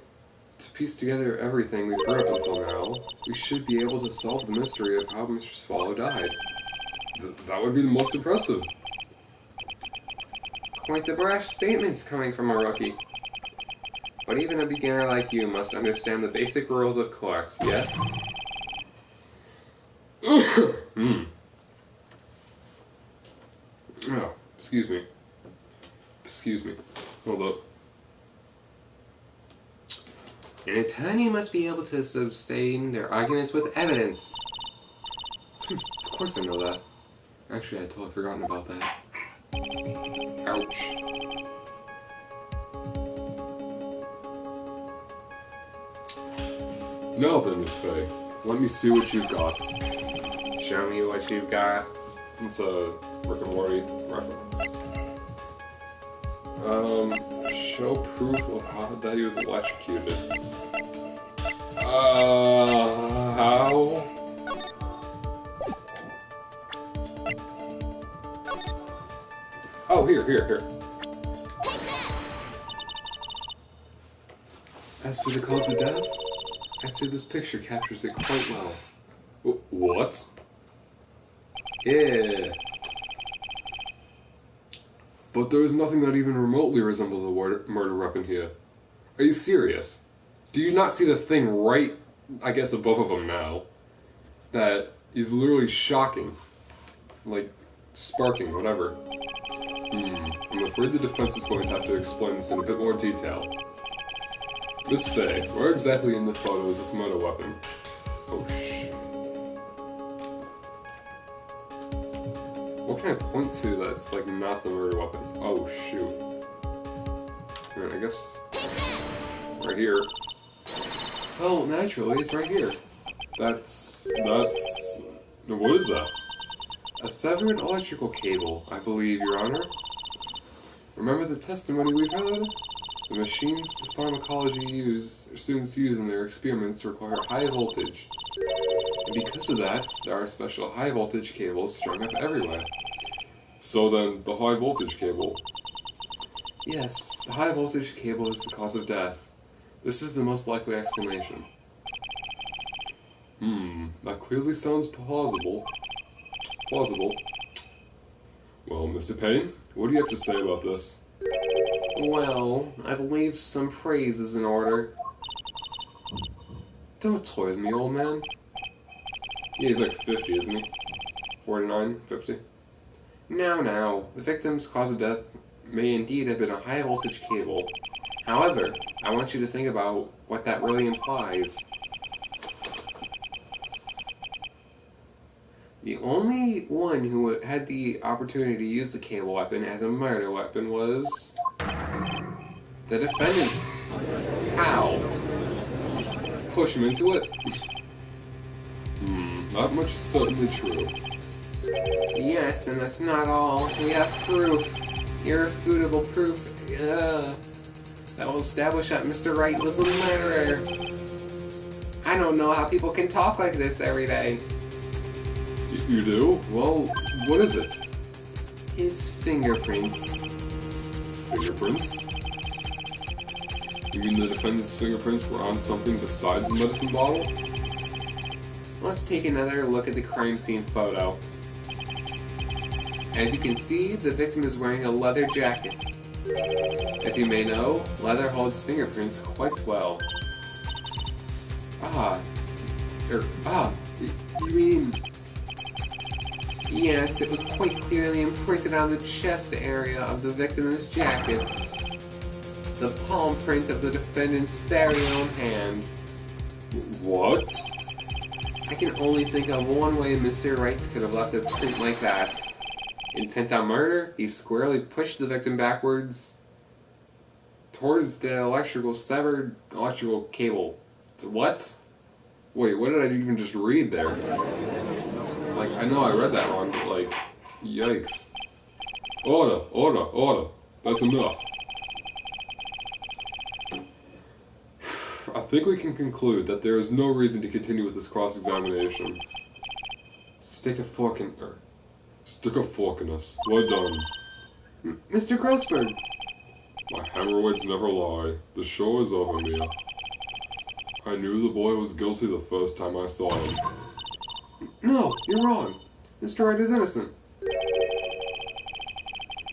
piece together everything we've heard up until now, we should be able to solve the mystery of how Mr. Swallow died. That would be the most impressive. Quite the brash statements coming from a rookie. But even a beginner like you must understand the basic rules of course, yes? Oh, excuse me. Excuse me. Hold up. An attorney must be able to sustain their arguments with evidence. Of course I know that. Actually, I had totally forgotten about that. Ouch. Now then, Miss Faye, let me see what you've got. Show me what you've got. It's a Rick and Morty reference. Show proof of how that he was electrocuted. How? Oh, here. As for the cause of death, I'd say this picture captures it quite well. What? Yeah. But there is nothing that even remotely resembles a murder weapon here. Are you serious? Do you not see the thing right, I guess, above of him now? That is literally shocking. Like, sparking, whatever. I'm afraid the defense is going to have to explain this in a bit more detail. Miss Faye, where exactly in the photo is this murder weapon? Oh, what can I point to that's, like, not the murder weapon? Oh, shoot. Alright, I guess... right here. Oh, naturally, it's right here. That's... no, what is that? A severed electrical cable, I believe, Your Honor. Remember the testimony we've heard? The machines the pharmacology students use in their experiments require high voltage. And because of that, there are special high voltage cables strung up everywhere. So then, the high voltage cable. Yes, the high voltage cable is the cause of death. This is the most likely explanation. That clearly sounds plausible. Well, Mr. Payne, what do you have to say about this? Well, I believe some praise is in order. Don't toy with me, old man. Yeah, he's like 50, isn't he? 49, 50? Now, the victim's cause of death may indeed have been a high voltage cable. However, I want you to think about what that really implies. The only one who had the opportunity to use the cable weapon as a murder weapon was... the defendant. How? Push him into it? That much is certainly true. Yes, and that's not all. We have proof. Irrefutable proof. That will establish that Mr. Wright was the murderer. I don't know how people can talk like this every day. You do? Well, what is it? His fingerprints. Fingerprints? You mean the defendant's fingerprints were on something besides the medicine bottle? Let's take another look at the crime scene photo. As you can see, the victim is wearing a leather jacket. As you may know, leather holds fingerprints quite well. You mean... Yes, it was quite clearly imprinted on the chest area of the victim's jacket. The palm print of the defendant's very own hand. What? I can only think of one way Mr. Wright could have left a print like that. Intent on murder, he squarely pushed the victim backwards towards the severed electrical cable. What? Wait, what did I even just read there? Like, I know I read that wrong, but like, yikes. Order. That's enough. I think we can conclude that there is no reason to continue with this cross-examination. Stick a fork in us. We're done. Mr. Grossberg! My hemorrhoids never lie. The show is over, Mia. I knew the boy was guilty the first time I saw him. No, you're wrong. Mr. Wright is innocent.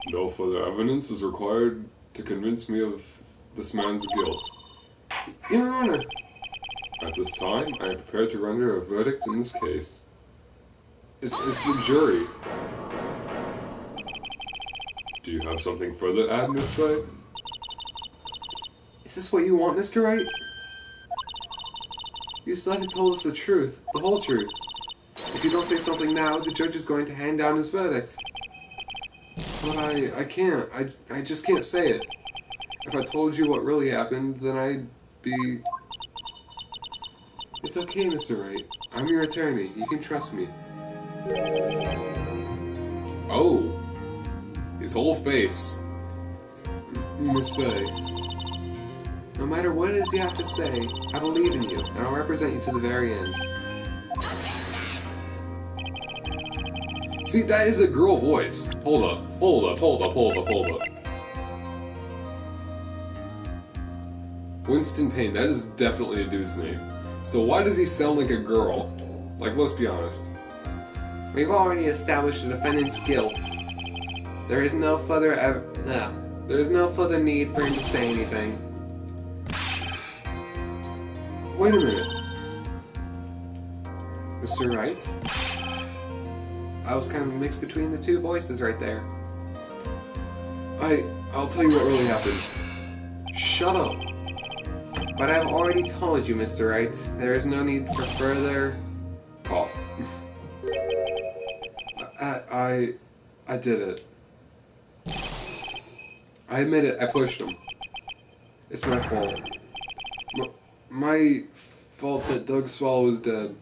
No further evidence is required to convince me of this man's guilt. Your Honor. At this time, I am prepared to render a verdict in this case. It's the jury. Do you have something further to add, Miss Faye? Is this what you want, Mr. Wright? You still haven't told us the truth, the whole truth. If you don't say something now, the judge is going to hand down his verdict. But I can't. I just can't say it. If I told you what really happened, then I'd be... It's okay, Mr. Wright. I'm your attorney. You can trust me. Oh. His whole face. Miss Faye. No matter what it is you have to say, I believe in you, and I'll represent you to the very end. See, that is a girl voice. Hold up. Winston Payne, that is definitely a dude's name. So why does he sound like a girl? Like, let's be honest. We've already established the defendant's guilt. There is no further need for him to say anything. Wait a minute. Mr. Wright? I was kind of mixed between the two voices right there. I'll tell you what really happened. Shut up. But I've already told you, Mr. Wright. There is no need for further... Cough. I did it. I admit it, I pushed him. It's my fault. My fault that Doug Swallow is dead.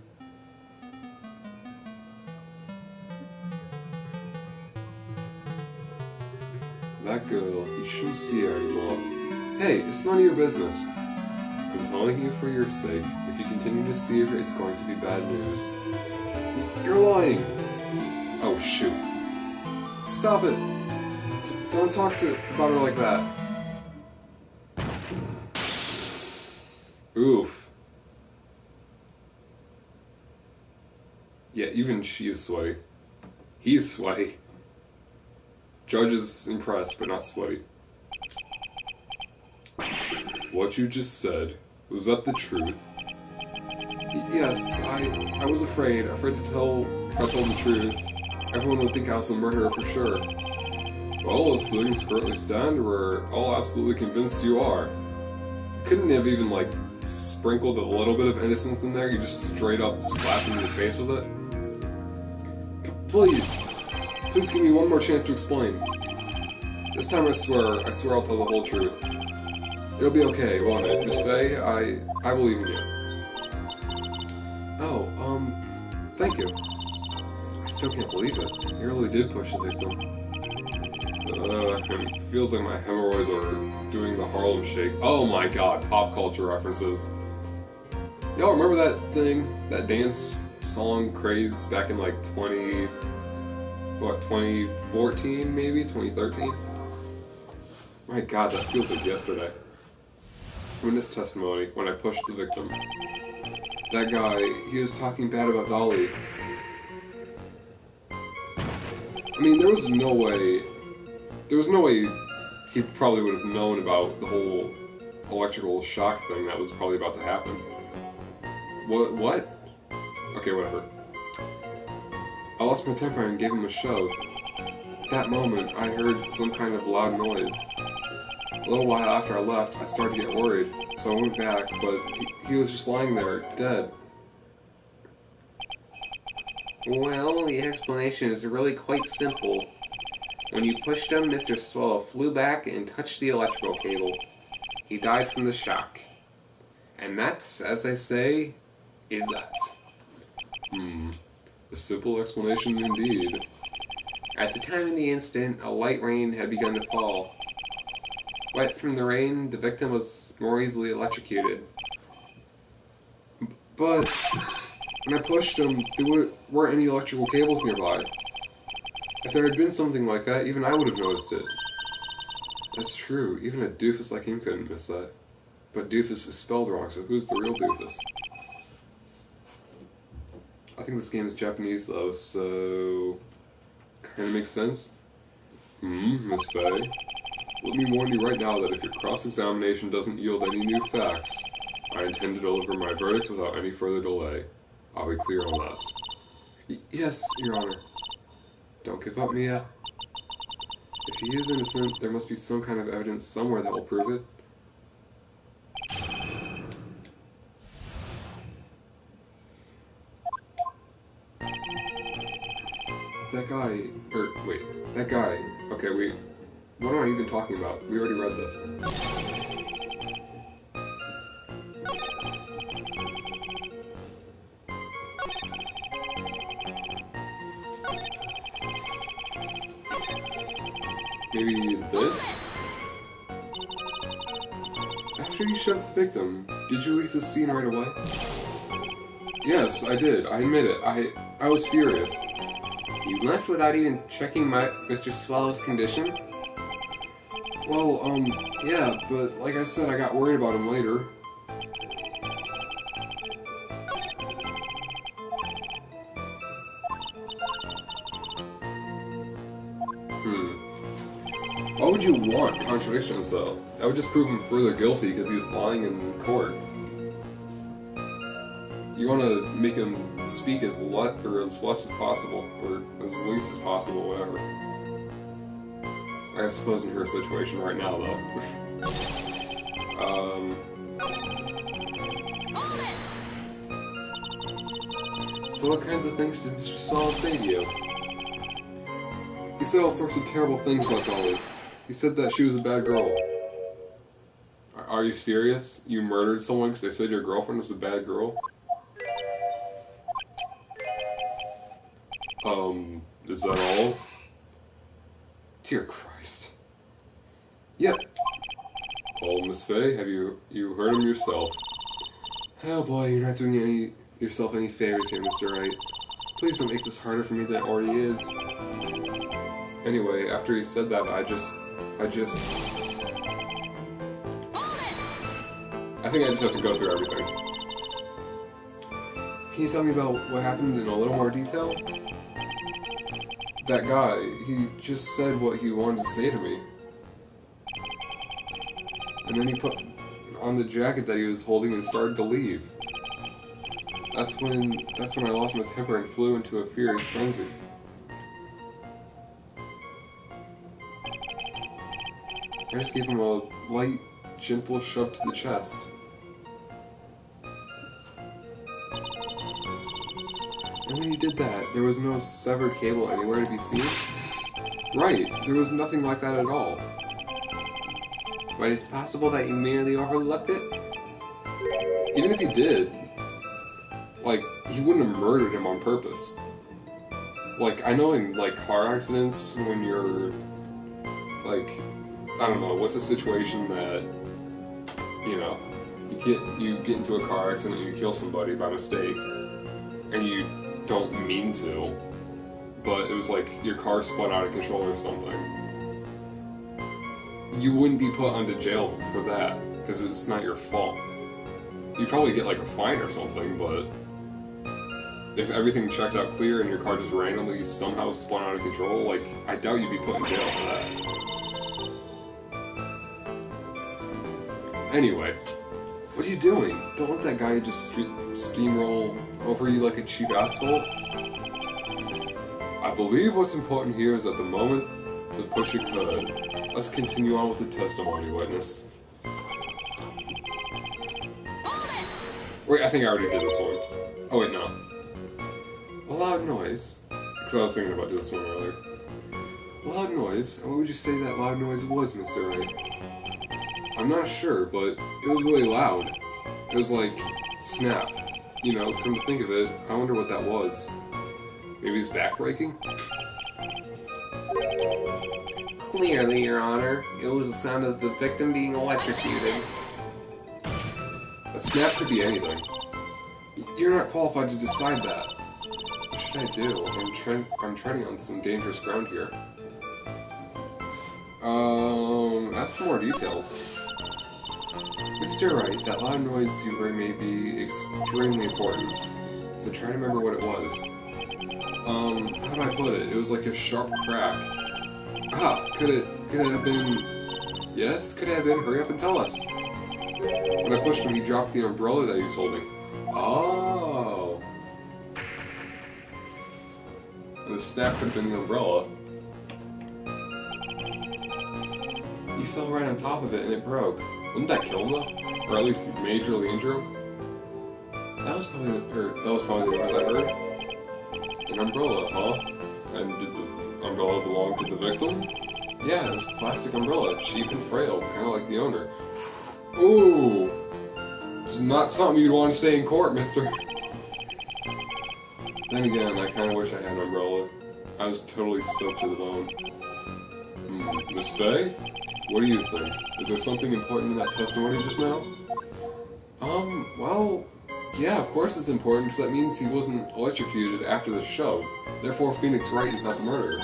That girl, you shouldn't see her anymore. Hey, it's none of your business. I'm telling you for your sake. If you continue to see her, it's going to be bad news. You're lying! Oh, shoot. Stop it! Don't talk about her like that. Oof. Yeah, even she is sweaty. He's sweaty. Judge is impressed, but not sweaty. What you just said, was that the truth? Yes, I was afraid to tell, if I told the truth, everyone would think I was the murderer for sure. Well, as things currently stand, we're all absolutely convinced you are. Couldn't have even, like, sprinkled a little bit of innocence in there? You just straight up slapped him in the face with it? Please give me one more chance to explain. This time I swear I'll tell the whole truth. It'll be okay, won't it, Miss Faye? I believe in you. Oh, thank you. I still can't believe it. You really did push the victim. It feels like my hemorrhoids are doing the Harlem Shake. Oh my god, pop culture references. Y'all remember that thing? That dance song craze back in like 2014 maybe? 2013? My god, that feels like yesterday. Witness testimony when I pushed the victim. That guy, he was talking bad about Dolly. I mean, there was no way he probably would have known about the whole electrical shock thing that was probably about to happen. What? Okay, whatever. I lost my temper and gave him a shove. At that moment, I heard some kind of loud noise. A little while after I left, I started to get worried, so I went back, but he was just lying there, dead. Well, the explanation is really quite simple. When you pushed him, Mr. Swallow flew back and touched the electrical cable. He died from the shock. And that, as I say, is that. A simple explanation indeed. At the time of the incident, a light rain had begun to fall. Wet from the rain, the victim was more easily electrocuted. But when I pushed him, there weren't any electrical cables nearby. If there had been something like that, even I would have noticed it. That's true, even a doofus like him couldn't miss that. But doofus is spelled wrong, so who's the real doofus? I think this game is Japanese though, so... kinda makes sense. Miss Faye. Let me warn you right now that if your cross-examination doesn't yield any new facts, I intend to deliver my verdict without any further delay. I'll be clear on that. Yes, Your Honor. Don't give up, Mia. If he is innocent, there must be some kind of evidence somewhere that will prove it. That guy. Okay, what am I even talking about? We already read this. Maybe this? After you shot the victim, did you leave the scene right away? Yes, I did. I admit it. I was furious. You left without even checking Mr. Swallow's condition? Well, yeah, but like I said, I got worried about him later. Why would you want contradictions, though? That would just prove him further guilty because he's lying in court. You want to make him speak as less as possible, or as least as possible, whatever. I suppose in her situation right now, though. So what kinds of things did Mr. Swallow say to you? He said all sorts of terrible things about Dolly. He said that she was a bad girl. Are you serious? You murdered someone because they said your girlfriend was a bad girl? Is that all? Dear Christ. Yep. Oh, Miss Faye, have you heard him yourself? Oh boy, you're not doing yourself any favors here, Mr. Wright. Please don't make this harder for me than it already is. Anyway, after he said that, I think I just have to go through everything. Can you tell me about what happened in a little more detail? That guy, he just said what he wanted to say to me. And then he put on the jacket that he was holding and started to leave. That's when I lost my temper and flew into a furious frenzy. I just gave him a light, gentle shove to the chest. And when he did that, there was no severed cable anywhere to be seen? Right, there was nothing like that at all. But it's possible that you merely overlooked it? Even if he did, like, he wouldn't have murdered him on purpose. Like, I know in, like, car accidents, when you're, like, I don't know, what's a situation that, you know, you get into a car accident and you kill somebody by mistake, and you don't mean to, but it was like your car spun out of control or something. You wouldn't be put onto jail for that, because it's not your fault. You'd probably get like a fine or something, but if everything checks out clear and your car just randomly somehow spun out of control, like, I doubt you'd be put in jail for that. Anyway, what are you doing? Don't let that guy just steamroll over you like a cheap asphalt. I believe what's important here is at the moment the pusher could. Let's continue on with the testimony, witness. Wait, I think I already did this one. Oh wait, no. A loud noise. Because I was thinking about doing this one earlier. A loud noise? And what would you say that loud noise was, Mr. Wright? I'm not sure, but it was really loud. It was like, snap. You know, come to think of it, I wonder what that was. Maybe his back breaking? Clearly, Your Honor, it was the sound of the victim being electrocuted. A snap could be anything. You're not qualified to decide that. What should I do? I'm treading on some dangerous ground here. Ask for more details. Mr. Wright, that loud noise you heard may be extremely important, so try to remember what it was. How do I put it? It was like a sharp crack. Ah, could it have been... Yes, could it have been? Hurry up and tell us. When I pushed him, he dropped the umbrella that he was holding. Oh. And the snap could have been the umbrella. He fell right on top of it and it broke. Wouldn't that kill him though? Or at least majorly injure him? That was probably the noise I heard. An umbrella, huh? And did the umbrella belong to the victim? Yeah, it was a plastic umbrella, cheap and frail, kind of like the owner. Ooh! This is not something you'd want to say in court, mister. Then again, I kind of wish I had an umbrella. I was totally stoked to the bone. Miss Faye? What do you think? Is there something important in that testimony just now? Well, yeah, of course it's important, because that means he wasn't electrocuted after the show. Therefore, Phoenix Wright is not the murderer.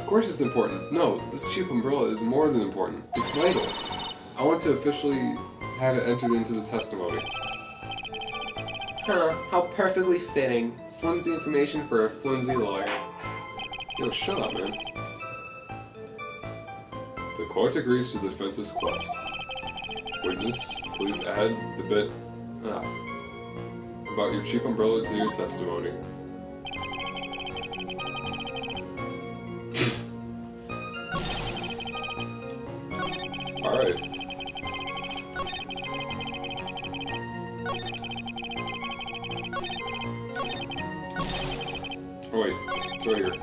course it's important. No, this cheap umbrella is more than important. It's vital. I want to officially have it entered into the testimony. Huh, how perfectly fitting. Flimsy information for a flimsy lawyer. Yo, shut up, man. The court agrees to the defense's quest. Witness, please add the bit about your cheap umbrella to your testimony. Alright. Oh wait, it's right here.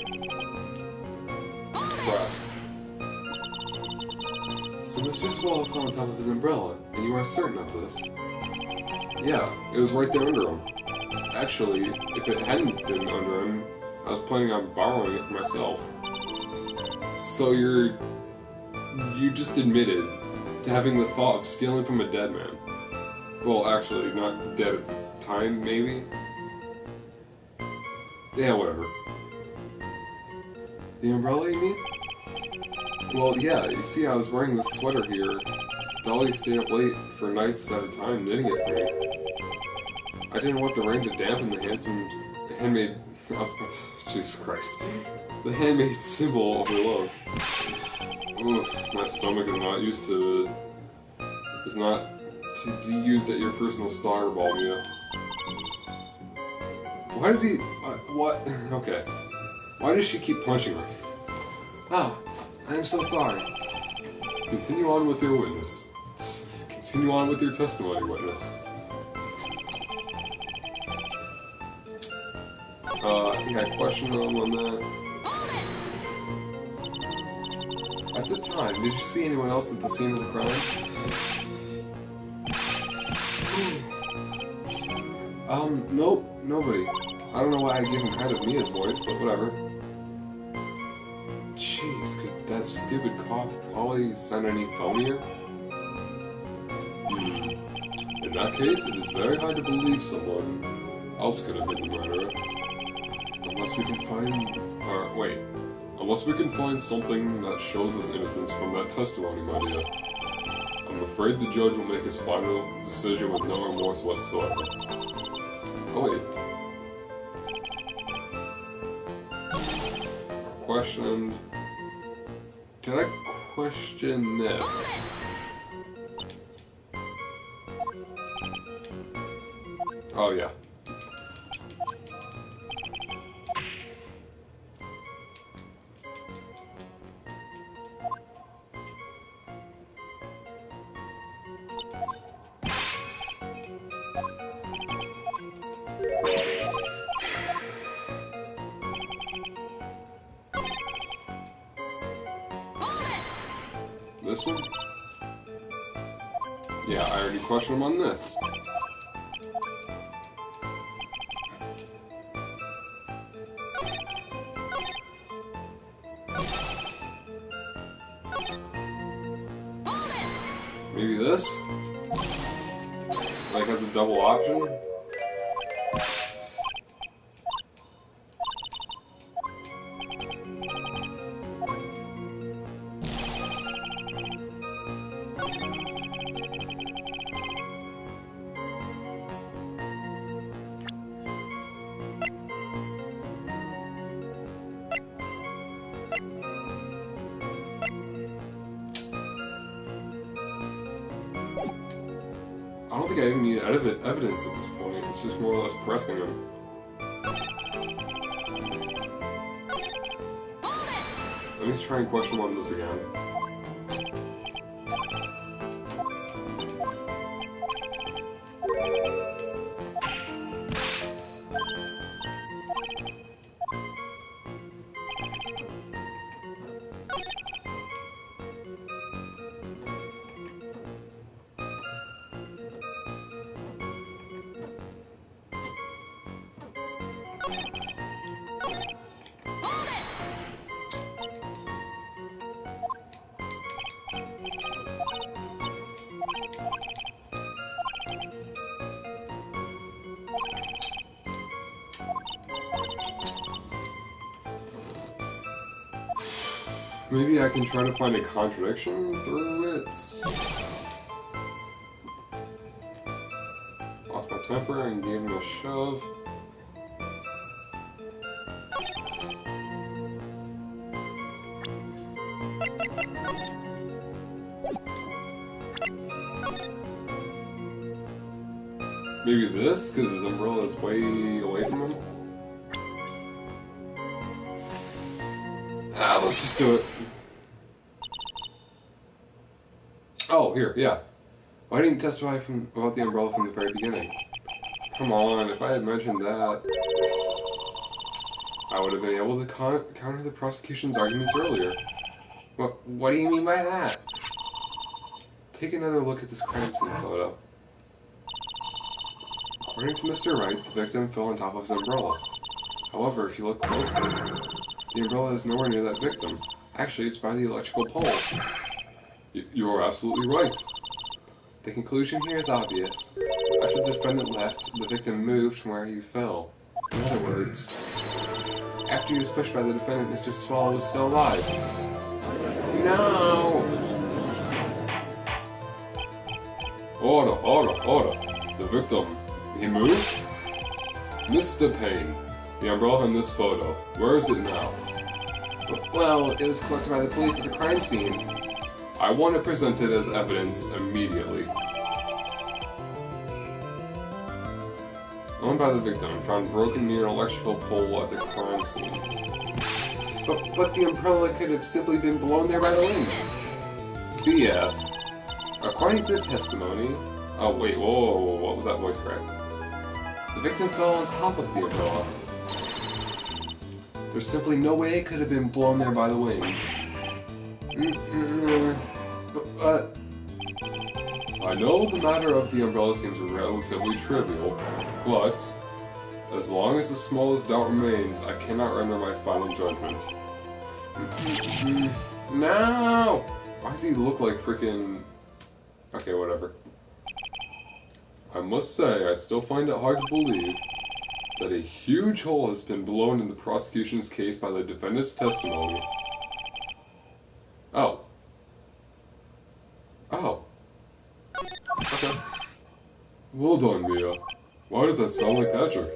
Brass. So Mr. Swallow fell on top of his umbrella, and you are certain of this? Yeah, it was right there under him. Actually, if it hadn't been under him, I was planning on borrowing it for myself. So you just admitted to having the thought of stealing from a dead man. Well, actually, not dead at the time, maybe? Yeah, whatever. The umbrella, you mean? Well, yeah, you see I was wearing this sweater here. Dolly stayed up late for nights at a time knitting it for me. I didn't want the rain to dampen the handmade... I was about to... Jesus Christ. The handmade symbol of her love. Oof, my stomach is not used to... is not to be used at your personal soccer ball, Mia. Why does he... what? Okay. Why does she keep punching her? Ah, I am so sorry. Continue on with your witness. Continue on with your testimony, witness. I think I questioned them on that. At the time, did you see anyone else at the scene of the crime? Nope, nobody. I don't know why I gave him kind of Mia's voice, but whatever. Jeez, could that stupid cough probably sound any phonier? In that case, it is very hard to believe someone else could have been the murderer. Unless we can find... unless we can find something that shows his innocence from that testimony, my dear. I'm afraid the judge will make his final decision with no remorse whatsoever. Oh wait. Question... Can I question this? Oh yeah. This one? Yeah, I already questioned him on this. Maybe this? Like, has a double option? I don't think I even need evidence at this point. It's just more or less pressing him. Let me try and question him on this again. Maybe I can try to find a contradiction through it. Lost my temper and gave him a shove. Maybe this, because his umbrella is way away from him? Let's just do it. Oh, here, yeah. Why didn't you testify about the umbrella from the very beginning? Come on, if I had mentioned that, I would have been able to counter the prosecution's arguments earlier. What do you mean by that? Take another look at this crime scene photo. According to Mr. Wright, the victim fell on top of his umbrella. However, if you look closely, the umbrella is nowhere near that victim. Actually, it's by the electrical pole. You are absolutely right. The conclusion here is obvious. After the defendant left, the victim moved from where he fell. In other words, after he was pushed by the defendant, Mr. Swallow was still alive. No! Order. The victim, he moved? Mr. Payne, the umbrella in this photo, where is it now? Well, it was collected by the police at the crime scene. I want to present it as evidence immediately. Owned by the victim, found broken near an electrical pole at the crime scene. But the umbrella could have simply been blown there by the wind. BS. According to the testimony... Oh, wait, whoa, what was that voice crack? The victim fell on top of the umbrella. There's simply no way it could have been blown there by the wind. I know the matter of the umbrella seems relatively trivial, but as long as the smallest doubt remains, I cannot render my final judgment. No! Why does he look like freaking... Okay, whatever. I must say, I still find it hard to believe that a huge hole has been blown in the prosecution's case by the defendant's testimony. Oh. Okay. Well done, Mia. Why does that sound like Patrick?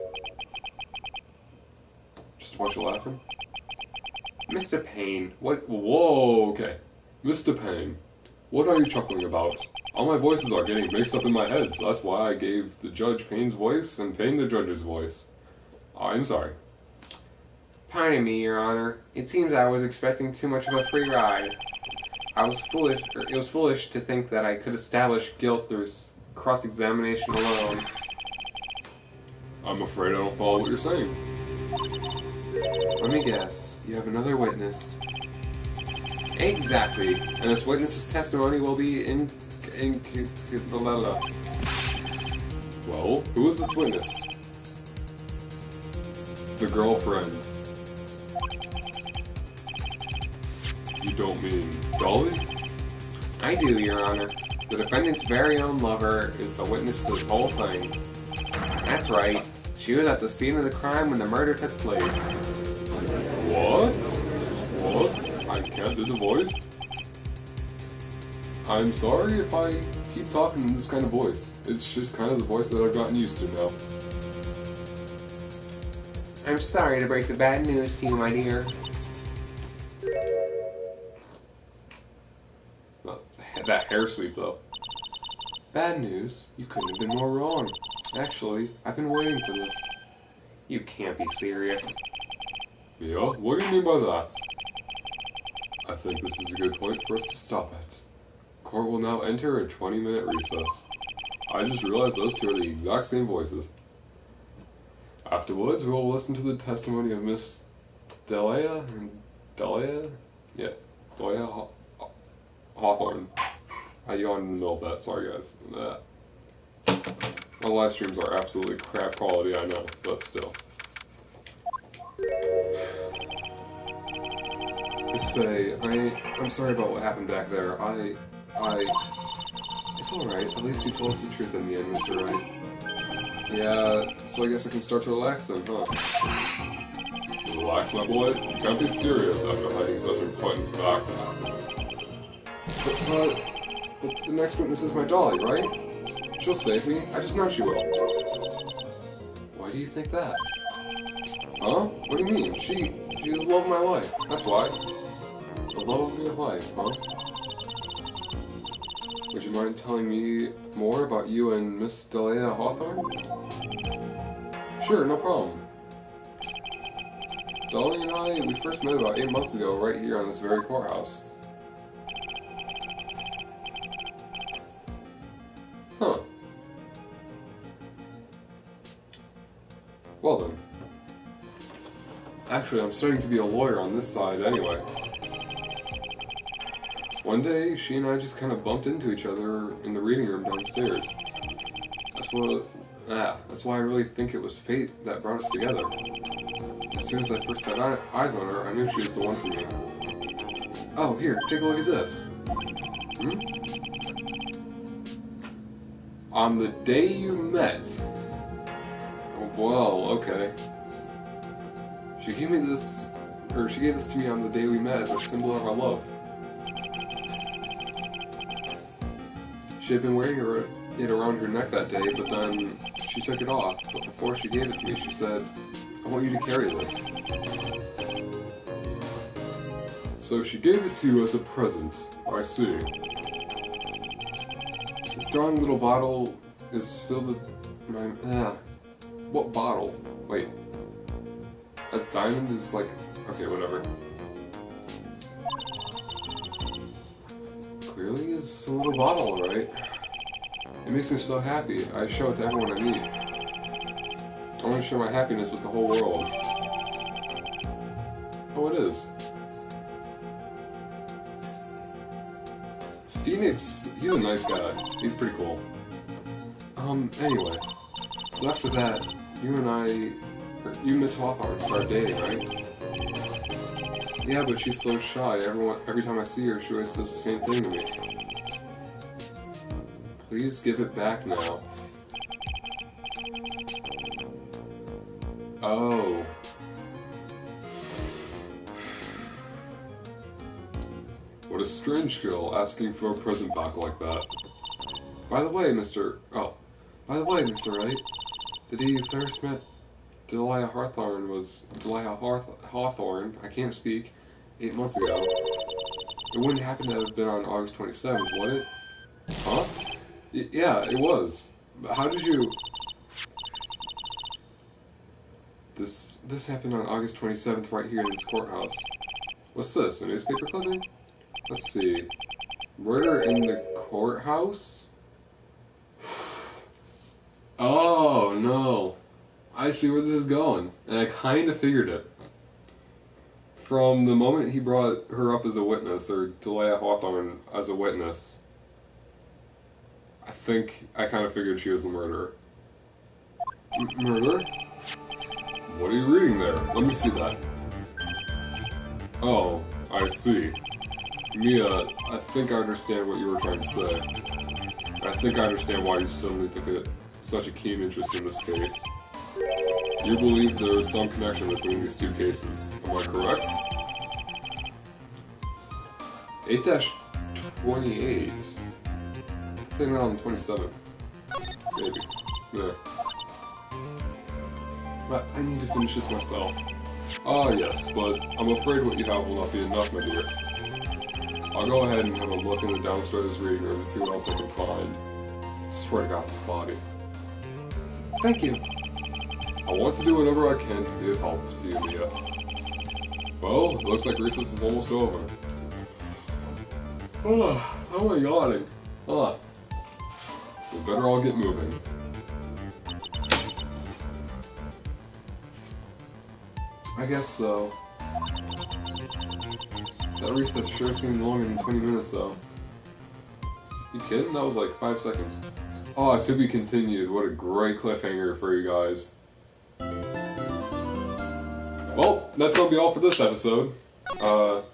Just a bunch of laughing? Mr. Payne, what? Whoa, okay. Mr. Payne, what are you chuckling about? All my voices are getting mixed up in my head, so that's why I gave the judge Payne's voice and Payne the judge's voice. I'm sorry. Pardon me, Your Honor. It seems I was expecting too much of a free ride. It was foolish to think that I could establish guilt through cross-examination alone. I'm afraid I don't follow what you're saying. Let me guess. You have another witness. Exactly. And this witness's testimony will be Well, who is this witness? The girlfriend. You don't mean Dolly? I do, Your Honor. The defendant's very own lover is the witness to this whole thing. That's right. She was at the scene of the crime when the murder took place. What? What? I can't do the voice? I'm sorry if I keep talking in this kind of voice. It's just kind of the voice that I've gotten used to now. I'm sorry to break the bad news to you, my dear. That hair sweep, though. Bad news? You couldn't have been more wrong. Actually, I've been waiting for this. You can't be serious. Yeah? What do you mean by that? I think this is a good point for us to stop at. Court will now enter a 20-minute recess. I just realized those two are the exact same voices. Afterwards, we will listen to the testimony of Miss Delia Hawthorne. I yawned in the middle of that, sorry guys. My live streams are absolutely crap quality, I know, but still. Miss Faye, I'm sorry about what happened back there. It's alright, at least you told us the truth in the end, Mr. Wright. Yeah, so I guess I can start to relax then, huh? Relax, my boy. You can't be serious after hiding such important facts. But the next witness is my dolly, right? She'll save me. I just know she will. Why do you think that? Huh? What do you mean? She's the love of my life. That's why. The love of your life, huh? Would you mind telling me more about you and Miss Delia Hawthorne? Sure, no problem. Dolly and I, we first met about 8 months ago right here on this very courthouse. Huh. Well then. Actually, I'm starting to be a lawyer on this side anyway. One day, she and I just kind of bumped into each other in the reading room downstairs. That's why I really think it was fate that brought us together. As soon as I first set eyes on her, I knew she was the one for me. Oh, here, take a look at this. On the day you met. Oh, well, okay. She gave this to me on the day we met as a symbol of our love. She had been wearing it around her neck that day, but then she took it off. But before she gave it to me, she said, I want you to carry this. So she gave it to you as a present. I see. This darling little bottle is filled with my... What bottle? Wait. A diamond is like... Okay, whatever. Clearly it's a little bottle, alright. It makes me so happy. I show it to everyone I meet. I want to share my happiness with the whole world. Oh, it is. Phoenix, he's a nice guy. He's pretty cool. Anyway. So after that, you Miss Hawthorne started dating, right? Yeah, but she's so shy. Every time I see her, she always says the same thing to me. Please give it back now. Oh. What a strange girl asking for a present back like that. By the way, Mr. Wright, the day you first met Delia Hawthorne was Hawthorne, I can't speak, 8 months ago. It wouldn't happen to have been on August 27th, would it? Huh? Yeah, it was. But how did you... This happened on August 27th right here in this courthouse. What's this, a newspaper clipping? Let's see. Murder in the courthouse? Oh, no. I see where this is going. And I kind of figured it. From the moment he brought her up as a witness, or Delia Hawthorne as a witness, I think I kind of figured she was the murderer. Murder? What are you reading there? Let me see that. Oh, I see. Mia, I think I understand what you were trying to say. I think I understand why you suddenly took such a keen interest in this case. You believe there is some connection between these two cases. Am I correct? 8-28? I think not on the 27th. Maybe. Yeah. But I need to finish this myself. Ah, yes, but I'm afraid what you have will not be enough, my dear. I'll go ahead and have a look in the downstairs reading room and see what else I can find. I swear to God, this body. Thank you. I want to do whatever I can to be of help to you, Mia. Well, it looks like recess is almost over. Oh, how am I yawning? We better all get moving. I guess so. That recess sure seemed longer than 20 minutes, though. You kidding? That was like 5 seconds. Oh, to be continued. What a great cliffhanger for you guys. Well, that's going to be all for this episode. Hope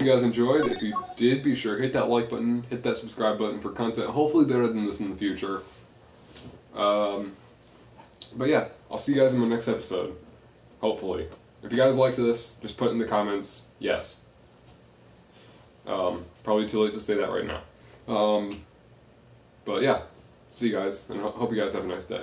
you guys enjoyed. If you did, be sure to hit that like button, hit that subscribe button for content hopefully better than this in the future. But yeah, I'll see you guys in my next episode. Hopefully. If you guys liked this, just put in the comments, yes. Probably too late to say that right now. But yeah, see you guys, and hope you guys have a nice day.